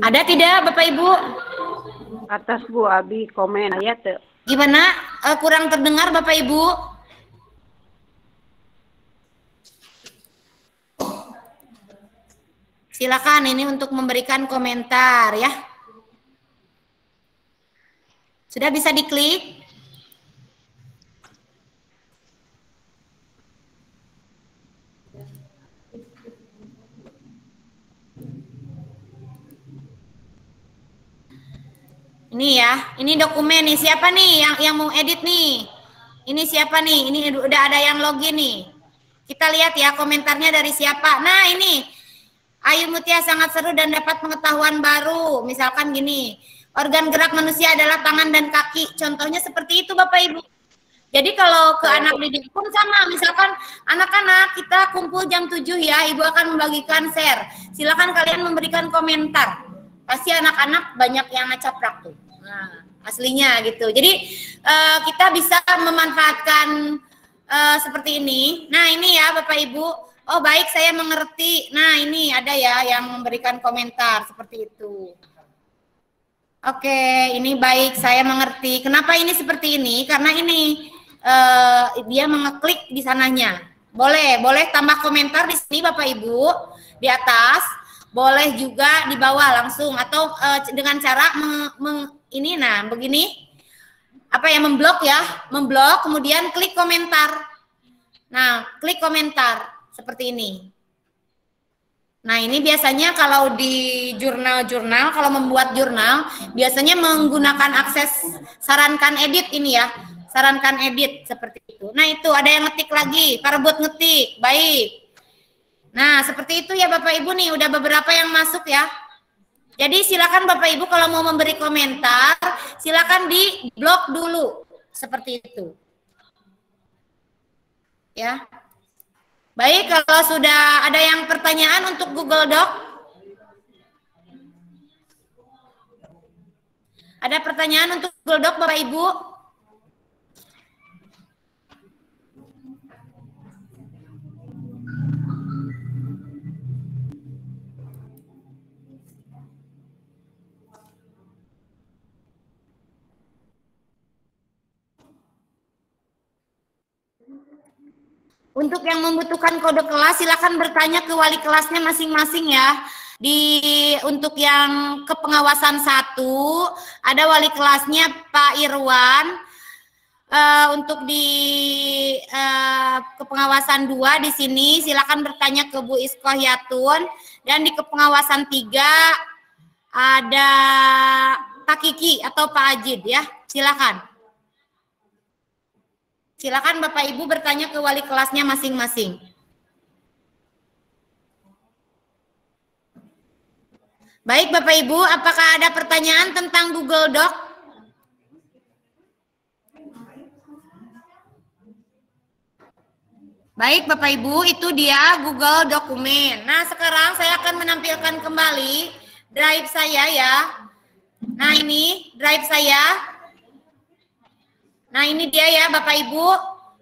Ada tidak Bapak Ibu? Atas Bu Abi komen ayat. Gimana? Kurang terdengar Bapak Ibu? Silakan ini untuk memberikan komentar ya. Sudah bisa diklik? Ini ya, ini dokumen nih. Siapa nih yang mau edit nih? Ini siapa nih? Ini udah ada yang login nih. Kita lihat ya komentarnya dari siapa. Nah, ini Ayu Mutia sangat seru dan dapat pengetahuan baru. Misalkan gini, organ gerak manusia adalah tangan dan kaki. Contohnya seperti itu Bapak Ibu. Jadi kalau ke anak didik pun sama. Misalkan anak-anak kita kumpul jam 7 ya, Ibu akan membagikan share. Silakan kalian memberikan komentar. Pasti anak-anak banyak yang ngecaprak tuh. Nah, aslinya gitu. Jadi kita bisa memanfaatkan seperti ini. Nah, ini ya Bapak Ibu. Oh, baik, saya mengerti. Nah, ini ada ya yang memberikan komentar seperti itu. Oke, ini baik, saya mengerti. Kenapa ini seperti ini? Karena ini dia mengeklik di sananya. Boleh tambah komentar di sini Bapak Ibu di atas. Boleh juga di bawah langsung atau dengan cara ini nah begini apa ya, memblok ya, memblok kemudian klik komentar. Nah, klik komentar seperti ini. Nah, ini biasanya kalau di jurnal-jurnal, kalau membuat jurnal biasanya menggunakan akses sarankan edit ini ya, sarankan edit seperti itu. Nah, itu ada yang ngetik lagi, Karbot ngetik, baik. Nah, seperti itu ya Bapak Ibu nih, udah beberapa yang masuk ya. Jadi silakan Bapak Ibu kalau mau memberi komentar, silakan di blok dulu. Seperti itu. Ya. Baik, kalau sudah ada yang pertanyaan untuk Google Doc. Ada pertanyaan untuk Google Doc Bapak Ibu? Untuk yang membutuhkan kode kelas, silakan bertanya ke wali kelasnya masing-masing ya. Untuk yang kepengawasan 1 ada wali kelasnya Pak Irwan. Untuk di kepengawasan 2 di sini silakan bertanya ke Bu Iskohyatun, dan di kepengawasan 3 ada Pak Kiki atau Pak Ajid ya. Silakan. Silakan Bapak Ibu bertanya ke wali kelasnya masing-masing. Baik Bapak Ibu, apakah ada pertanyaan tentang Google Doc? Baik Bapak Ibu, itu dia Google Dokumen. Nah sekarang saya akan menampilkan kembali drive saya ya. Nah ini drive saya. Nah ini dia ya Bapak Ibu.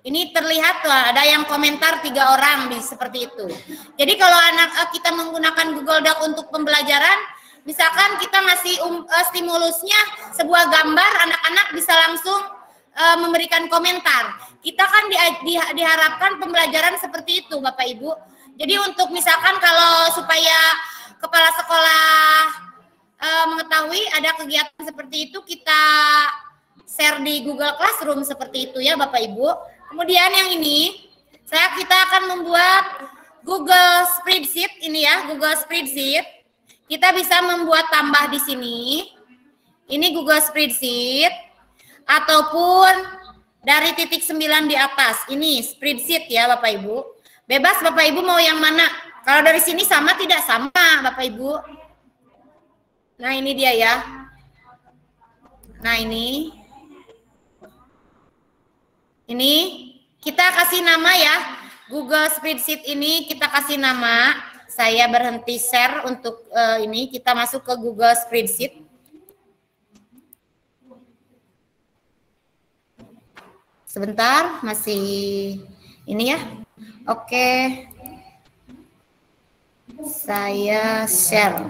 Ini terlihat tuh ada yang komentar 3 orang seperti itu. Jadi kalau kita menggunakan Google Doc untuk pembelajaran, misalkan kita ngasih stimulusnya sebuah gambar, anak-anak bisa langsung memberikan komentar. Kita kan diharapkan pembelajaran seperti itu Bapak Ibu. Jadi untuk misalkan kalau supaya kepala sekolah mengetahui ada kegiatan seperti itu, kita share di Google Classroom seperti itu ya Bapak Ibu. Kemudian yang ini kita akan membuat Google Spreadsheet ini ya, Google Spreadsheet. Kita bisa membuat tambah di sini. Ini Google Spreadsheet ataupun dari titik 9 di atas. Ini spreadsheet ya Bapak Ibu. Bebas Bapak Ibu mau yang mana. Kalau dari sini sama tidak sama Bapak Ibu. Nah ini dia ya. Nah ini kita kasih nama ya. Google Spreadsheet ini kita kasih nama. Saya berhenti share untuk ini. Kita masuk ke Google Spreadsheet. Sebentar, masih ini ya. Oke. Saya share.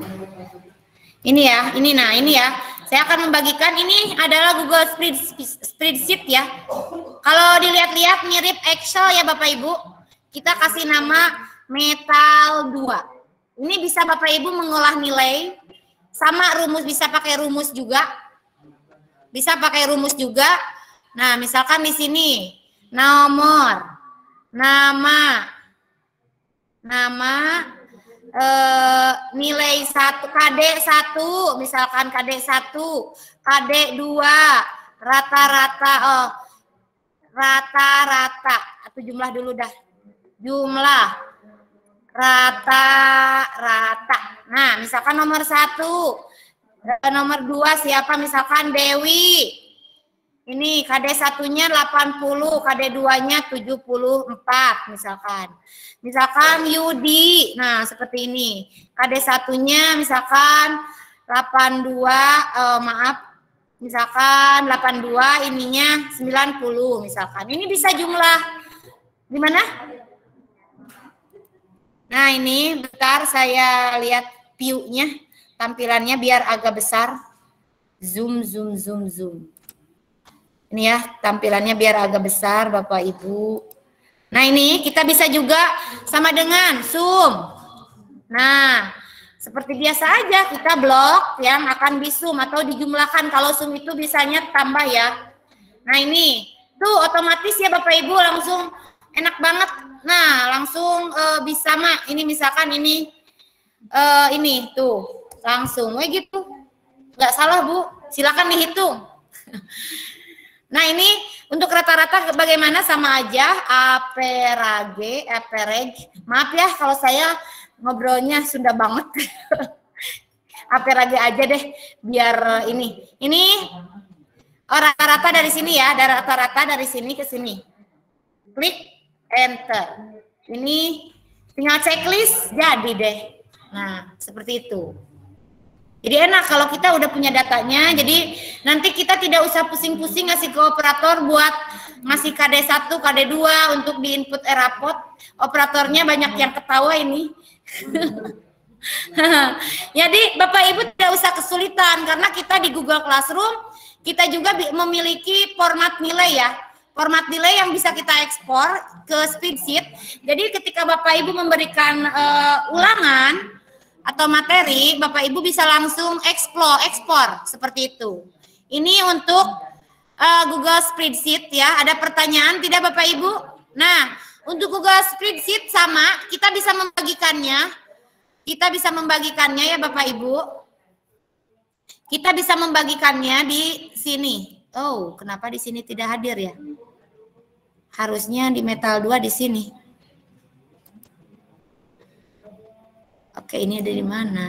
Ini ya, ini ya. Saya akan membagikan, ini adalah Google Spreadsheet ya. Kalau dilihat-lihat mirip Excel ya Bapak Ibu. Kita kasih nama Metal 2. Ini bisa Bapak Ibu mengolah nilai. Sama rumus, bisa pakai rumus juga. Bisa pakai rumus juga. Nah, misalkan di sini nomor, nama, nilai 1, KD 1, misalkan KD 1, KD 2, rata-rata, rata-rata, atau jumlah dulu dah, jumlah, rata-rata. Nah, misalkan nomor 1, nomor 2 siapa, misalkan Dewi. Ini KD 1-nya 80, KD 2-nya 74 misalkan. Misalkan Yudi, nah seperti ini. KD 1-nya misalkan 82, misalkan 82, ininya 90 misalkan. Ini bisa jumlah, di mana? Nah ini, bentar saya lihat view-nya, tampilannya biar agak besar. Zoom. Ini ya, tampilannya biar agak besar Bapak Ibu. Nah ini kita bisa juga sama dengan Zoom. Nah, seperti biasa aja kita blok yang akan di Zoom atau dijumlahkan. Kalau Zoom itu bisanya tambah ya. Nah ini, tuh otomatis ya Bapak Ibu langsung enak banget. Nah langsung bisa mak. Ini misalkan ini tuh langsung, gitu. Nggak salah Bu, silakan dihitung. Nah ini untuk rata-rata bagaimana, sama aja average. Maaf ya kalau saya ngobrolnya Sunda banget. Average aja deh biar ini. Ini rata-rata dari sini ya, rata-rata dari sini ke sini. Klik enter. Ini tinggal checklist jadi deh. Nah, seperti itu. Jadi enak kalau kita udah punya datanya, jadi nanti kita tidak usah pusing-pusing ngasih ke operator buat ngasih KD 1, KD 2 untuk di input rapot. Operatornya banyak yang ketawa ini. Jadi Bapak Ibu tidak usah kesulitan karena kita di Google Classroom, kita juga memiliki format nilai ya. Format nilai yang bisa kita ekspor ke spreadsheet. Jadi ketika Bapak Ibu memberikan ulangan, atau materi, Bapak Ibu bisa langsung ekspor seperti itu. Ini untuk Google Spreadsheet ya. Ada pertanyaan tidak Bapak Ibu? Nah, untuk Google Spreadsheet sama, kita bisa membagikannya. Kita bisa membagikannya ya Bapak Ibu. Kita bisa membagikannya di sini. Oh, kenapa di sini tidak hadir ya? Harusnya di Metal 2 di sini. Oke, ini ada di mana?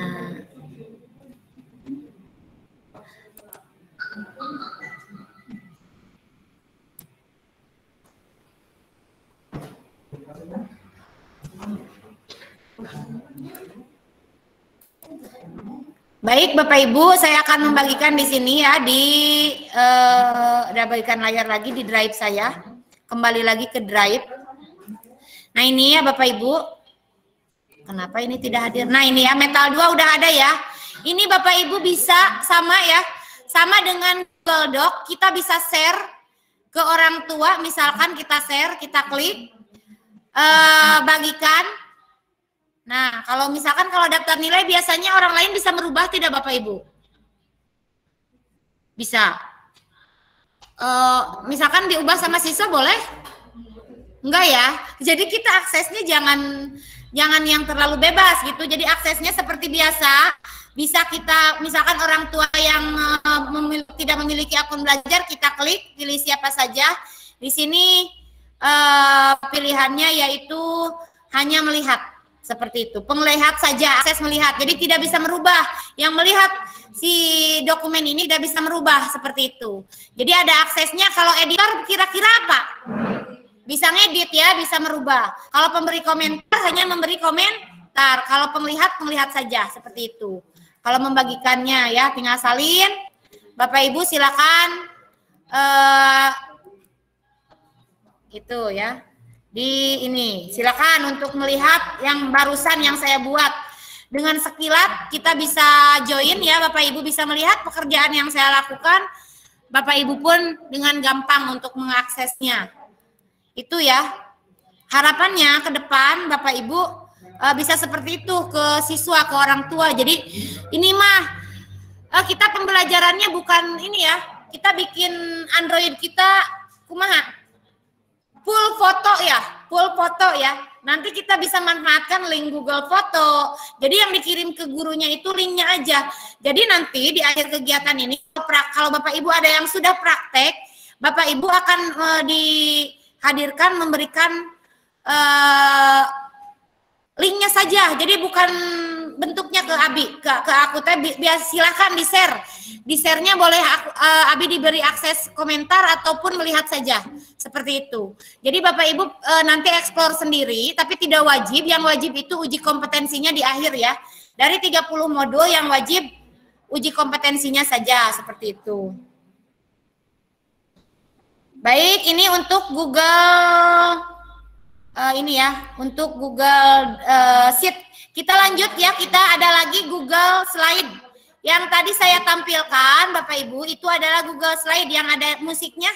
Baik Bapak Ibu, saya akan membagikan di sini ya, bagikan layar lagi di drive saya. Kembali lagi ke drive. Nah ini ya Bapak Ibu. Kenapa ini tidak hadir? Nah ini ya, Metal 2 udah ada ya. Ini Bapak Ibu bisa sama ya, sama dengan Google Doc, kita bisa share ke orang tua. Misalkan kita share, kita klik, bagikan. Nah, kalau misalkan kalau daftar nilai biasanya orang lain bisa merubah tidak Bapak Ibu? Bisa. Misalkan diubah sama siswa boleh? Enggak ya. Jadi kita aksesnya jangan yang terlalu bebas gitu. Jadi aksesnya seperti biasa. Bisa kita misalkan orang tua yang tidak memiliki akun belajar, kita klik, pilih siapa saja. Di sini pilihannya yaitu hanya melihat. Seperti itu, penglihat saja, akses melihat. Jadi tidak bisa merubah. Yang melihat si dokumen ini tidak bisa merubah seperti itu. Jadi ada aksesnya. Kalau editor kira-kira apa? Bisa ngedit ya, bisa merubah. Kalau pemberi komentar hanya memberi komentar. Kalau penglihat saja seperti itu. Kalau membagikannya ya, tinggal salin. Bapak Ibu silakan itu ya. Di ini silakan untuk melihat yang barusan yang saya buat. Dengan sekilat kita bisa join ya, Bapak Ibu bisa melihat pekerjaan yang saya lakukan. Bapak Ibu pun dengan gampang untuk mengaksesnya. Itu ya. Harapannya ke depan Bapak Ibu bisa seperti itu ke siswa, ke orang tua. Jadi ini mah kita pembelajarannya bukan ini ya. Kita bikin Android kita kumaha? Full foto ya. Nanti kita bisa manfaatkan link Google Foto. Jadi yang dikirim ke gurunya itu linknya aja. Jadi nanti di akhir kegiatan ini, kalau Bapak Ibu ada yang sudah praktek, Bapak Ibu akan dihadirkan memberikan linknya saja. Jadi bukan bentuknya ke Abi, ke aku teh biar silakan di-share. Di-share-nya boleh Abi diberi akses komentar ataupun melihat saja. Seperti itu. Jadi Bapak Ibu nanti eksplor sendiri, tapi tidak wajib. Yang wajib itu uji kompetensinya di akhir ya. Dari 30 modul yang wajib uji kompetensinya saja seperti itu. Baik, ini untuk Google ini ya, untuk Google Sheet. Kita lanjut ya, kita ada lagi Google Slide. Yang tadi saya tampilkan, Bapak Ibu, itu adalah Google Slide yang ada musiknya.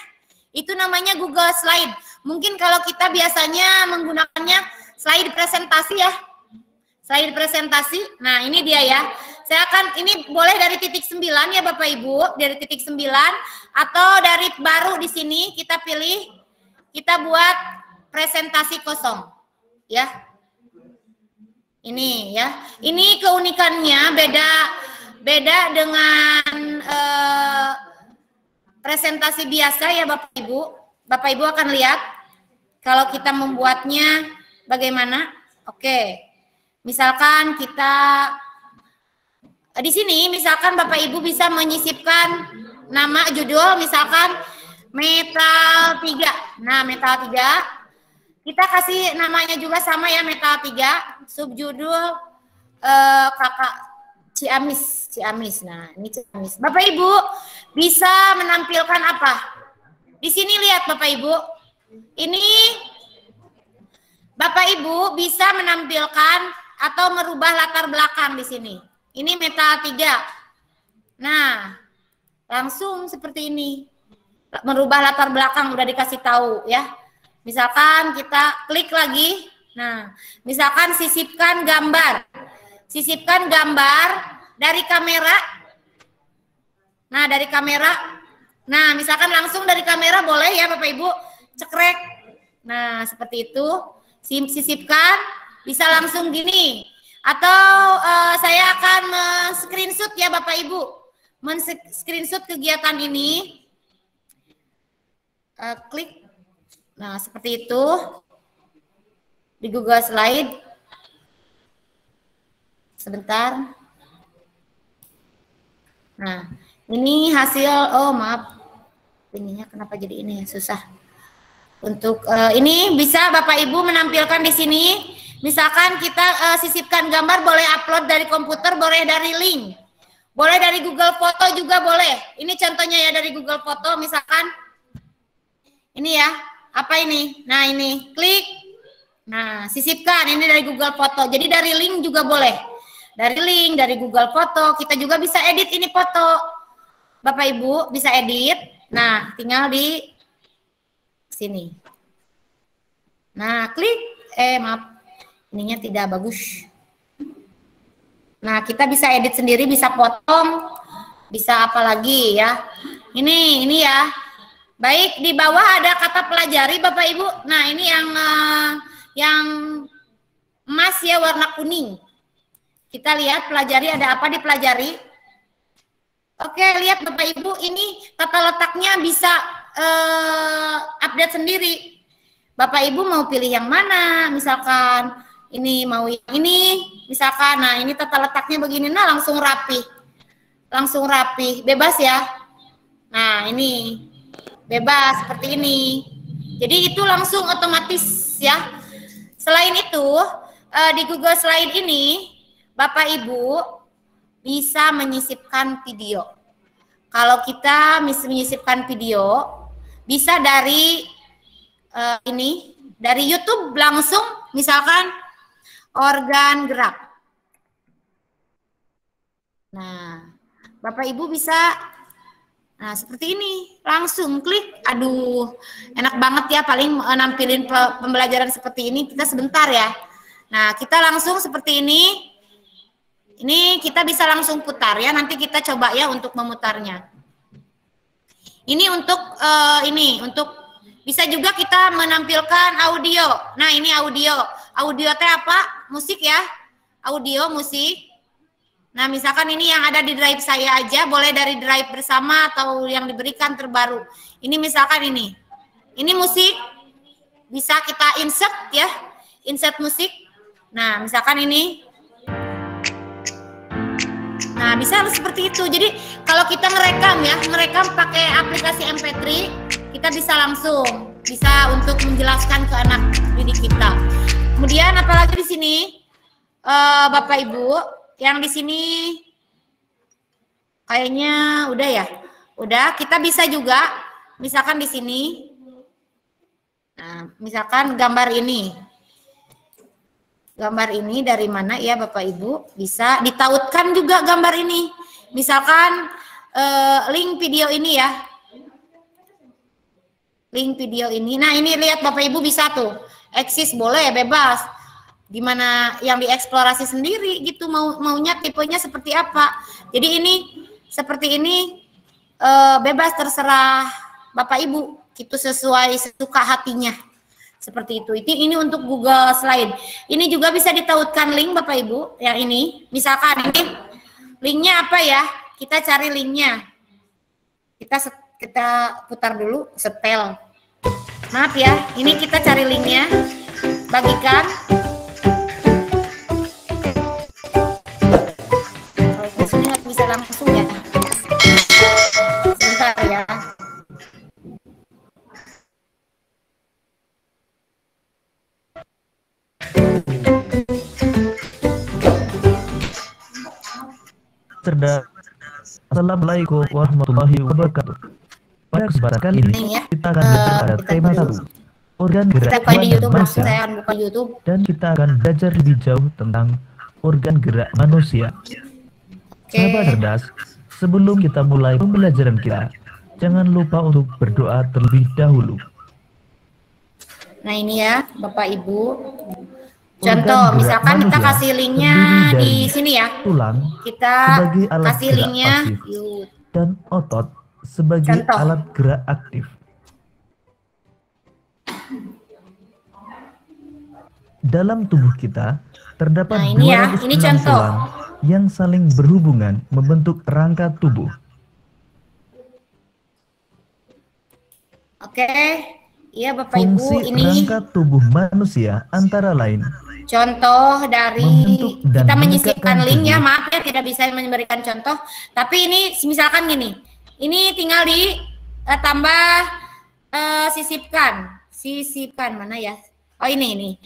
Itu namanya Google Slide. Mungkin kalau kita biasanya menggunakannya slide presentasi ya. Slide presentasi. Nah, ini dia ya. Saya akan, ini boleh dari titik 9 ya Bapak Ibu, dari titik 9 atau dari baru di sini kita pilih, kita buat presentasi kosong. Ya. Ini ya, ini keunikannya beda dengan presentasi biasa ya Bapak Ibu. Bapak Ibu akan lihat kalau kita membuatnya bagaimana. Oke, misalkan kita di sini, misalkan Bapak Ibu bisa menyisipkan nama judul, misalkan Metal 3. Nah, Metal 3. Kita kasih namanya juga sama ya, Metal 3, subjudul kakak Ciamis. Nah, ini Ciamis. Bapak Ibu bisa menampilkan apa? Di sini lihat Bapak Ibu. Ini Bapak Ibu bisa menampilkan atau merubah latar belakang di sini. Ini Metal 3. Nah, langsung seperti ini. Merubah latar belakang udah dikasih tahu ya. Misalkan kita klik lagi, nah, misalkan sisipkan gambar. sisipkan gambar dari kamera. Nah, dari kamera. Nah, misalkan langsung dari kamera boleh ya Bapak Ibu, cekrek. Nah, seperti itu. Sisipkan, bisa langsung gini. Atau saya akan screenshot ya Bapak Ibu. Men-screenshot kegiatan ini. Klik. Nah, seperti itu. Di Google Slide. Sebentar. Nah, ini hasil, oh maaf. Ininya kenapa jadi ini ya, susah. Untuk ini bisa Bapak Ibu menampilkan di sini. Misalkan kita sisipkan gambar, boleh upload dari komputer, boleh dari link. Boleh dari Google Foto juga boleh. Ini contohnya ya dari Google Foto, misalkan. Ini ya, apa ini? Nah ini, klik. Nah, sisipkan, ini dari Google Foto. Jadi dari link juga boleh. Dari link, dari Google Foto, kita juga bisa edit ini foto. Bapak Ibu bisa edit. Nah, tinggal di sini. Nah, klik. Maaf. Ininya tidak bagus. Nah, kita bisa edit sendiri, bisa potong, bisa apa lagi ya. Ini ya. Baik, di bawah ada kata pelajari Bapak Ibu. Nah, ini yang emas ya, warna kuning. Kita lihat pelajari, ada apa di pelajari. Oke, lihat Bapak Ibu, ini tata letaknya bisa update sendiri. Bapak Ibu mau pilih yang mana, misalkan ini mau yang ini, misalkan, nah ini tata letaknya begini, nah langsung rapi. Langsung rapi, bebas ya. Nah ini, bebas seperti ini. Jadi itu langsung otomatis ya. Selain itu, di Google Slide ini, Bapak Ibu bisa menyisipkan video. Kalau kita menyisipkan video, bisa dari ini, dari YouTube langsung, misalkan organ gerak. Nah, Bapak Ibu bisa, nah seperti ini, langsung klik. Aduh, enak banget ya, paling nampilin pembelajaran seperti ini, kita sebentar ya. Nah, kita langsung seperti ini. Ini kita bisa langsung putar ya, nanti kita coba ya untuk memutarnya. Ini untuk untuk bisa juga kita menampilkan audio. Nah, ini audio. Audio teh apa? Musik ya. Audio, musik. Nah, misalkan ini yang ada di drive saya aja, boleh dari drive bersama atau yang diberikan terbaru. Ini misalkan ini. Ini musik. Bisa kita insert ya. Insert musik. Nah, misalkan ini. Nah, bisa seperti itu. Jadi, kalau kita ngerekam ya, ngerekam pakai aplikasi MP3, kita bisa langsung, bisa untuk menjelaskan ke anak didik kita. Kemudian apalagi di sini, Bapak Ibu, yang di sini kayaknya udah ya. Udah, kita bisa juga, misalkan di sini, nah, misalkan gambar ini. Gambar ini dari mana ya Bapak Ibu, bisa ditautkan juga gambar ini. Misalkan link video ini ya. Link video ini. Nah ini lihat Bapak Ibu bisa tuh. Eksis boleh, bebas. Gimana yang dieksplorasi sendiri gitu, maunya tipenya seperti apa. Jadi ini, seperti ini bebas terserah Bapak Ibu. Gitu sesuai sesuka hatinya. Seperti itu. Ini untuk Google Slide. Ini juga bisa ditautkan link Bapak Ibu. Yang ini, misalkan ini linknya apa ya? Kita cari linknya. Kita putar dulu, setel. Maaf ya, ini kita cari linknya. Bagikan. Kalau sini nggak bisa langsung ya. Sebentar ya. Cerdas. Assalamualaikum warahmatullahi wabarakatuh. Pada kesempatan kali ini kita akan belajar pada tema 1, organ gerak manusia, dan kita akan belajar lebih jauh tentang organ gerak manusia. Sahabat cerdas, sebelum kita mulai pembelajaran kita, jangan lupa untuk berdoa terlebih dahulu. Nah ini ya Bapak Ibu, Contoh, misalkan kita kasih linknya di sini ya. Tulang kita sebagai alat kasih gerak linknya pasif dan otot sebagai Contoh. alat gerak aktif. Dalam tubuh kita terdapat Nah, ini ya, 206 ini contoh. tulang yang saling berhubungan membentuk rangka tubuh. Oke, iya Bapak Fungsi Ibu, ini rangka tubuh manusia antara lain contoh dari membentuk dan kita menyisipkan menegakkan link ya, tubuh. maaf ya tidak bisa memberikan contoh. Tapi ini misalkan gini, ini tinggal di tambah sisipkan mana ya? Oh ini,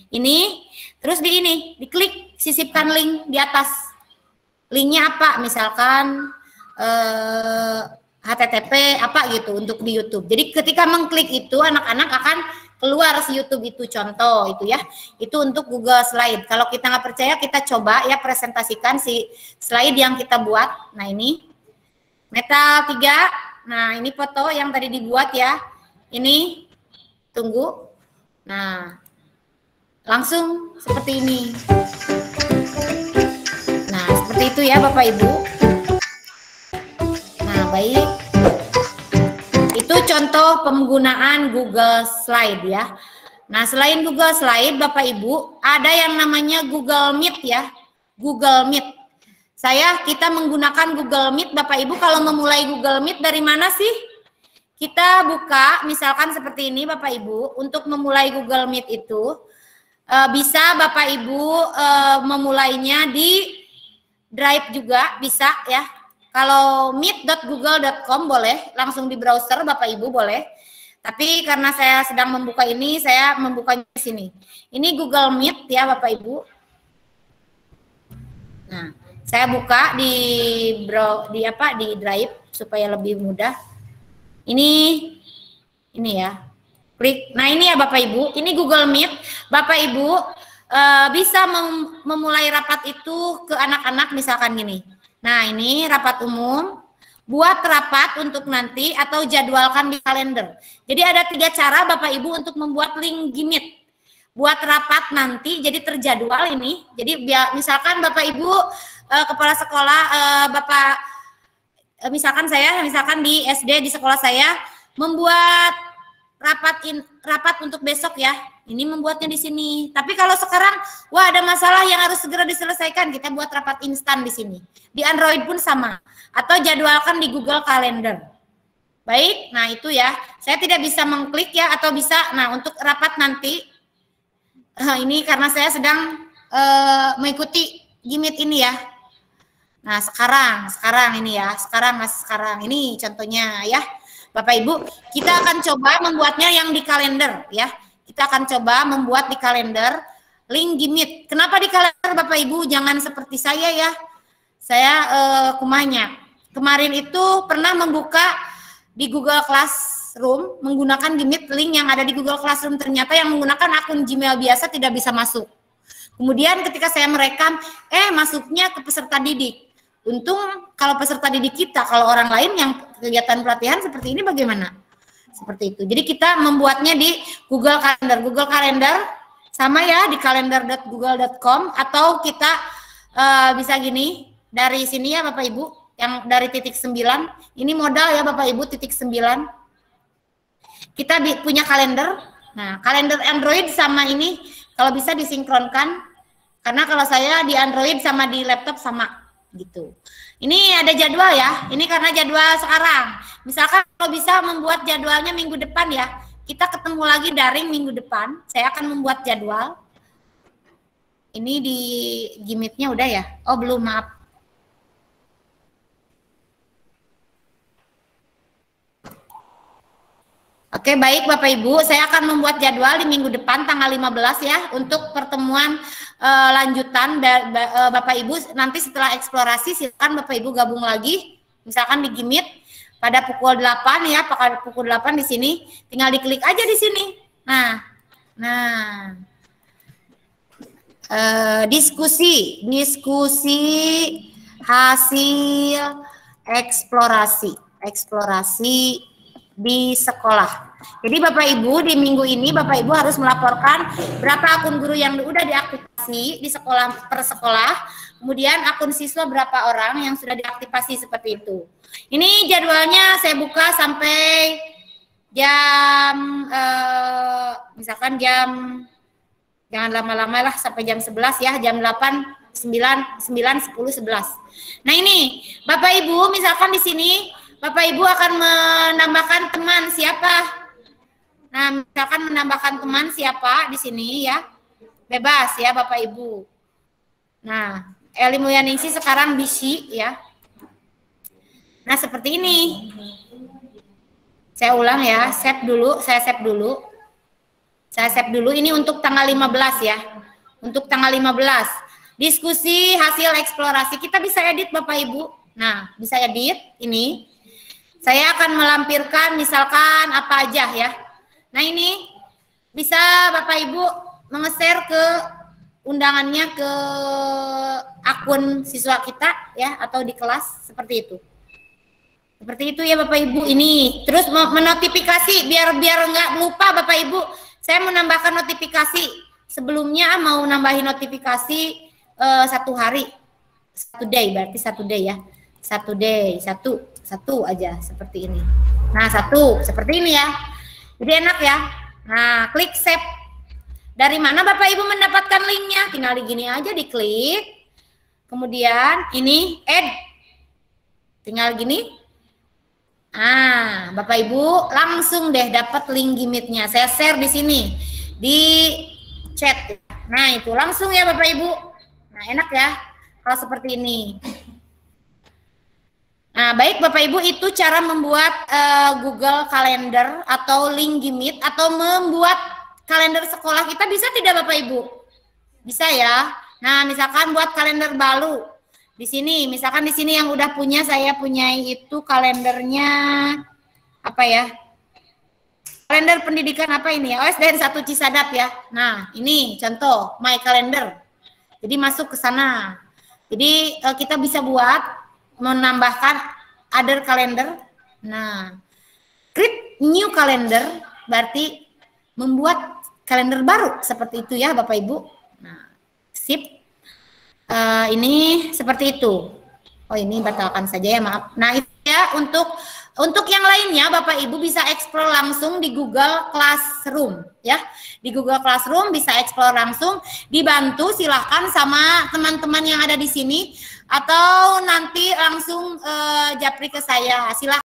terus di ini diklik sisipkan link di atas. Linknya apa? Misalkan HTTP apa gitu untuk di YouTube. Jadi ketika mengklik itu anak-anak akan keluar si YouTube itu, contoh itu ya. Itu untuk Google Slide. Kalau kita nggak percaya kita coba ya presentasikan si slide yang kita buat. Nah ini Metal 3. Nah ini foto yang tadi dibuat ya. Ini tunggu. Nah langsung seperti ini. Nah seperti itu ya Bapak Ibu. Nah baik, itu contoh penggunaan Google Slide ya. Nah selain Google Slide Bapak Ibu ada yang namanya Google Meet ya. Google Meet. Kita menggunakan Google Meet Bapak Ibu. Kalau memulai Google Meet dari mana sih? Kita buka misalkan seperti ini Bapak Ibu. Untuk memulai Google Meet itu bisa Bapak Ibu memulainya di Drive juga bisa ya. Kalau meet.google.com boleh, langsung di browser Bapak Ibu boleh. Tapi karena saya sedang membuka ini, saya membukanya di sini. Ini Google Meet ya Bapak Ibu. Nah, saya buka di Drive supaya lebih mudah. Ini ya. Klik. Nah, ini ya Bapak Ibu, ini Google Meet. Bapak Ibu bisa memulai rapat itu ke anak-anak misalkan gini. Nah ini rapat umum, buat rapat untuk nanti atau jadwalkan di kalender. Jadi ada 3 cara Bapak Ibu untuk membuat link Gmeet. Buat rapat nanti jadi terjadwal ini. Jadi misalkan Bapak Ibu kepala sekolah misalkan di SD di sekolah saya membuat rapat untuk besok ya. Ini membuatnya di sini. Tapi kalau sekarang, wah ada masalah yang harus segera diselesaikan, kita buat rapat instan di sini. Di Android pun sama. Atau jadwalkan di Google Calendar. Baik, nah itu ya. Saya tidak bisa mengklik ya, atau bisa. Nah untuk rapat nanti, ini karena saya sedang mengikuti Gmeet ini ya. Nah sekarang ini ya. Sekarang ini contohnya ya. Bapak Ibu, kita akan coba membuatnya yang di kalender ya. Kita akan coba membuat di kalender link Gmeet. Kenapa di kalender Bapak Ibu? Jangan seperti saya ya. Saya kumanya. Kemarin itu pernah membuka di Google Classroom menggunakan Gmeet, link yang ada di Google Classroom ternyata yang menggunakan akun Gmail biasa tidak bisa masuk. Kemudian ketika saya merekam, masuknya ke peserta didik. Untung kalau peserta didik kita, kalau orang lain yang kegiatan pelatihan seperti ini bagaimana? Seperti itu. Jadi kita membuatnya di Google Calendar. Google Calendar sama ya di calendar.google.com atau kita bisa gini dari sini ya Bapak Ibu, yang dari titik 9. Ini modal ya Bapak Ibu titik 9. Kita punya kalender. Nah, kalender Android sama ini kalau bisa disinkronkan. Karena kalau saya di Android sama di laptop sama gitu. Ini ada jadwal ya. Ini karena jadwal sekarang. Misalkan kalau bisa membuat jadwalnya minggu depan ya. Kita ketemu lagi daring minggu depan. Saya akan membuat jadwal. Ini di Gmeet-nya udah ya? Oh belum, maaf. Oke, baik Bapak Ibu, saya akan membuat jadwal di minggu depan tanggal 15 ya untuk pertemuan lanjutan Bapak Ibu. Nanti setelah eksplorasi silakan Bapak Ibu gabung lagi misalkan di Gmeet pada pukul 8 ya, pada pukul 8 di sini. Tinggal diklik aja di sini. Diskusi hasil eksplorasi di sekolah. Jadi Bapak Ibu di minggu ini Bapak Ibu harus melaporkan berapa akun guru yang udah diaktifasi di sekolah per sekolah, kemudian akun siswa berapa orang yang sudah diaktifasi seperti itu. Ini jadwalnya saya buka sampai jam misalkan jam, jangan lama-lama lah, sampai jam 11 ya, jam 8, 9, 10, 11. Nah ini Bapak Ibu misalkan di sini Bapak Ibu akan menambahkan teman siapa? Nah misalkan menambahkan teman siapa di sini ya, bebas ya Bapak Ibu. Nah Eli Mulyaningsih sekarang bisi ya. Nah seperti ini. Saya ulang ya, save dulu, saya save dulu. Saya save dulu, ini untuk tanggal 15 ya. Untuk tanggal 15. Diskusi hasil eksplorasi, kita bisa edit Bapak Ibu. Nah, bisa edit ini. Saya akan melampirkan misalkan apa aja ya. Nah ini, bisa Bapak Ibu menge-share ke undangannya ke akun siswa kita ya, atau di kelas, seperti itu. Seperti itu ya Bapak Ibu. Ini terus menotifikasi biar nggak lupa Bapak Ibu. Saya menambahkan notifikasi. Sebelumnya mau nambahin notifikasi 1 hari, 1 day, berarti 1 day ya. 1 day, satu aja seperti ini. Nah 1 seperti ini ya. Jadi enak ya. Nah klik save. Dari mana Bapak Ibu mendapatkan linknya? Tinggal gini aja diklik. Kemudian ini add. Tinggal gini. Ah, Bapak Ibu langsung deh dapat link Gimmitnya. Saya share di sini di chat. Nah itu langsung ya Bapak Ibu. Nah enak ya kalau seperti ini. Nah baik Bapak Ibu, itu cara membuat Google Calendar atau link Gimmit atau membuat kalender sekolah kita. Bisa tidak Bapak Ibu? Bisa ya. Nah misalkan buat kalender baru. Di sini, misalkan di sini yang udah punya, saya punya itu kalendernya apa ya? Kalender pendidikan apa ini ya? OSDN 1 Cisadap ya. Nah, ini contoh My Calendar. Jadi masuk ke sana. Jadi kita bisa buat menambahkan other calendar. Nah, create new calendar berarti membuat kalender baru seperti itu ya Bapak Ibu. Nah, sip. Ini seperti itu. Oh ini batalkan saja ya, maaf. Nah itu ya untuk yang lainnya Bapak Ibu bisa explore langsung di Google Classroom ya. Di Google Classroom bisa explore langsung, dibantu silakan sama teman-teman yang ada di sini atau nanti langsung japri ke saya. Silakan.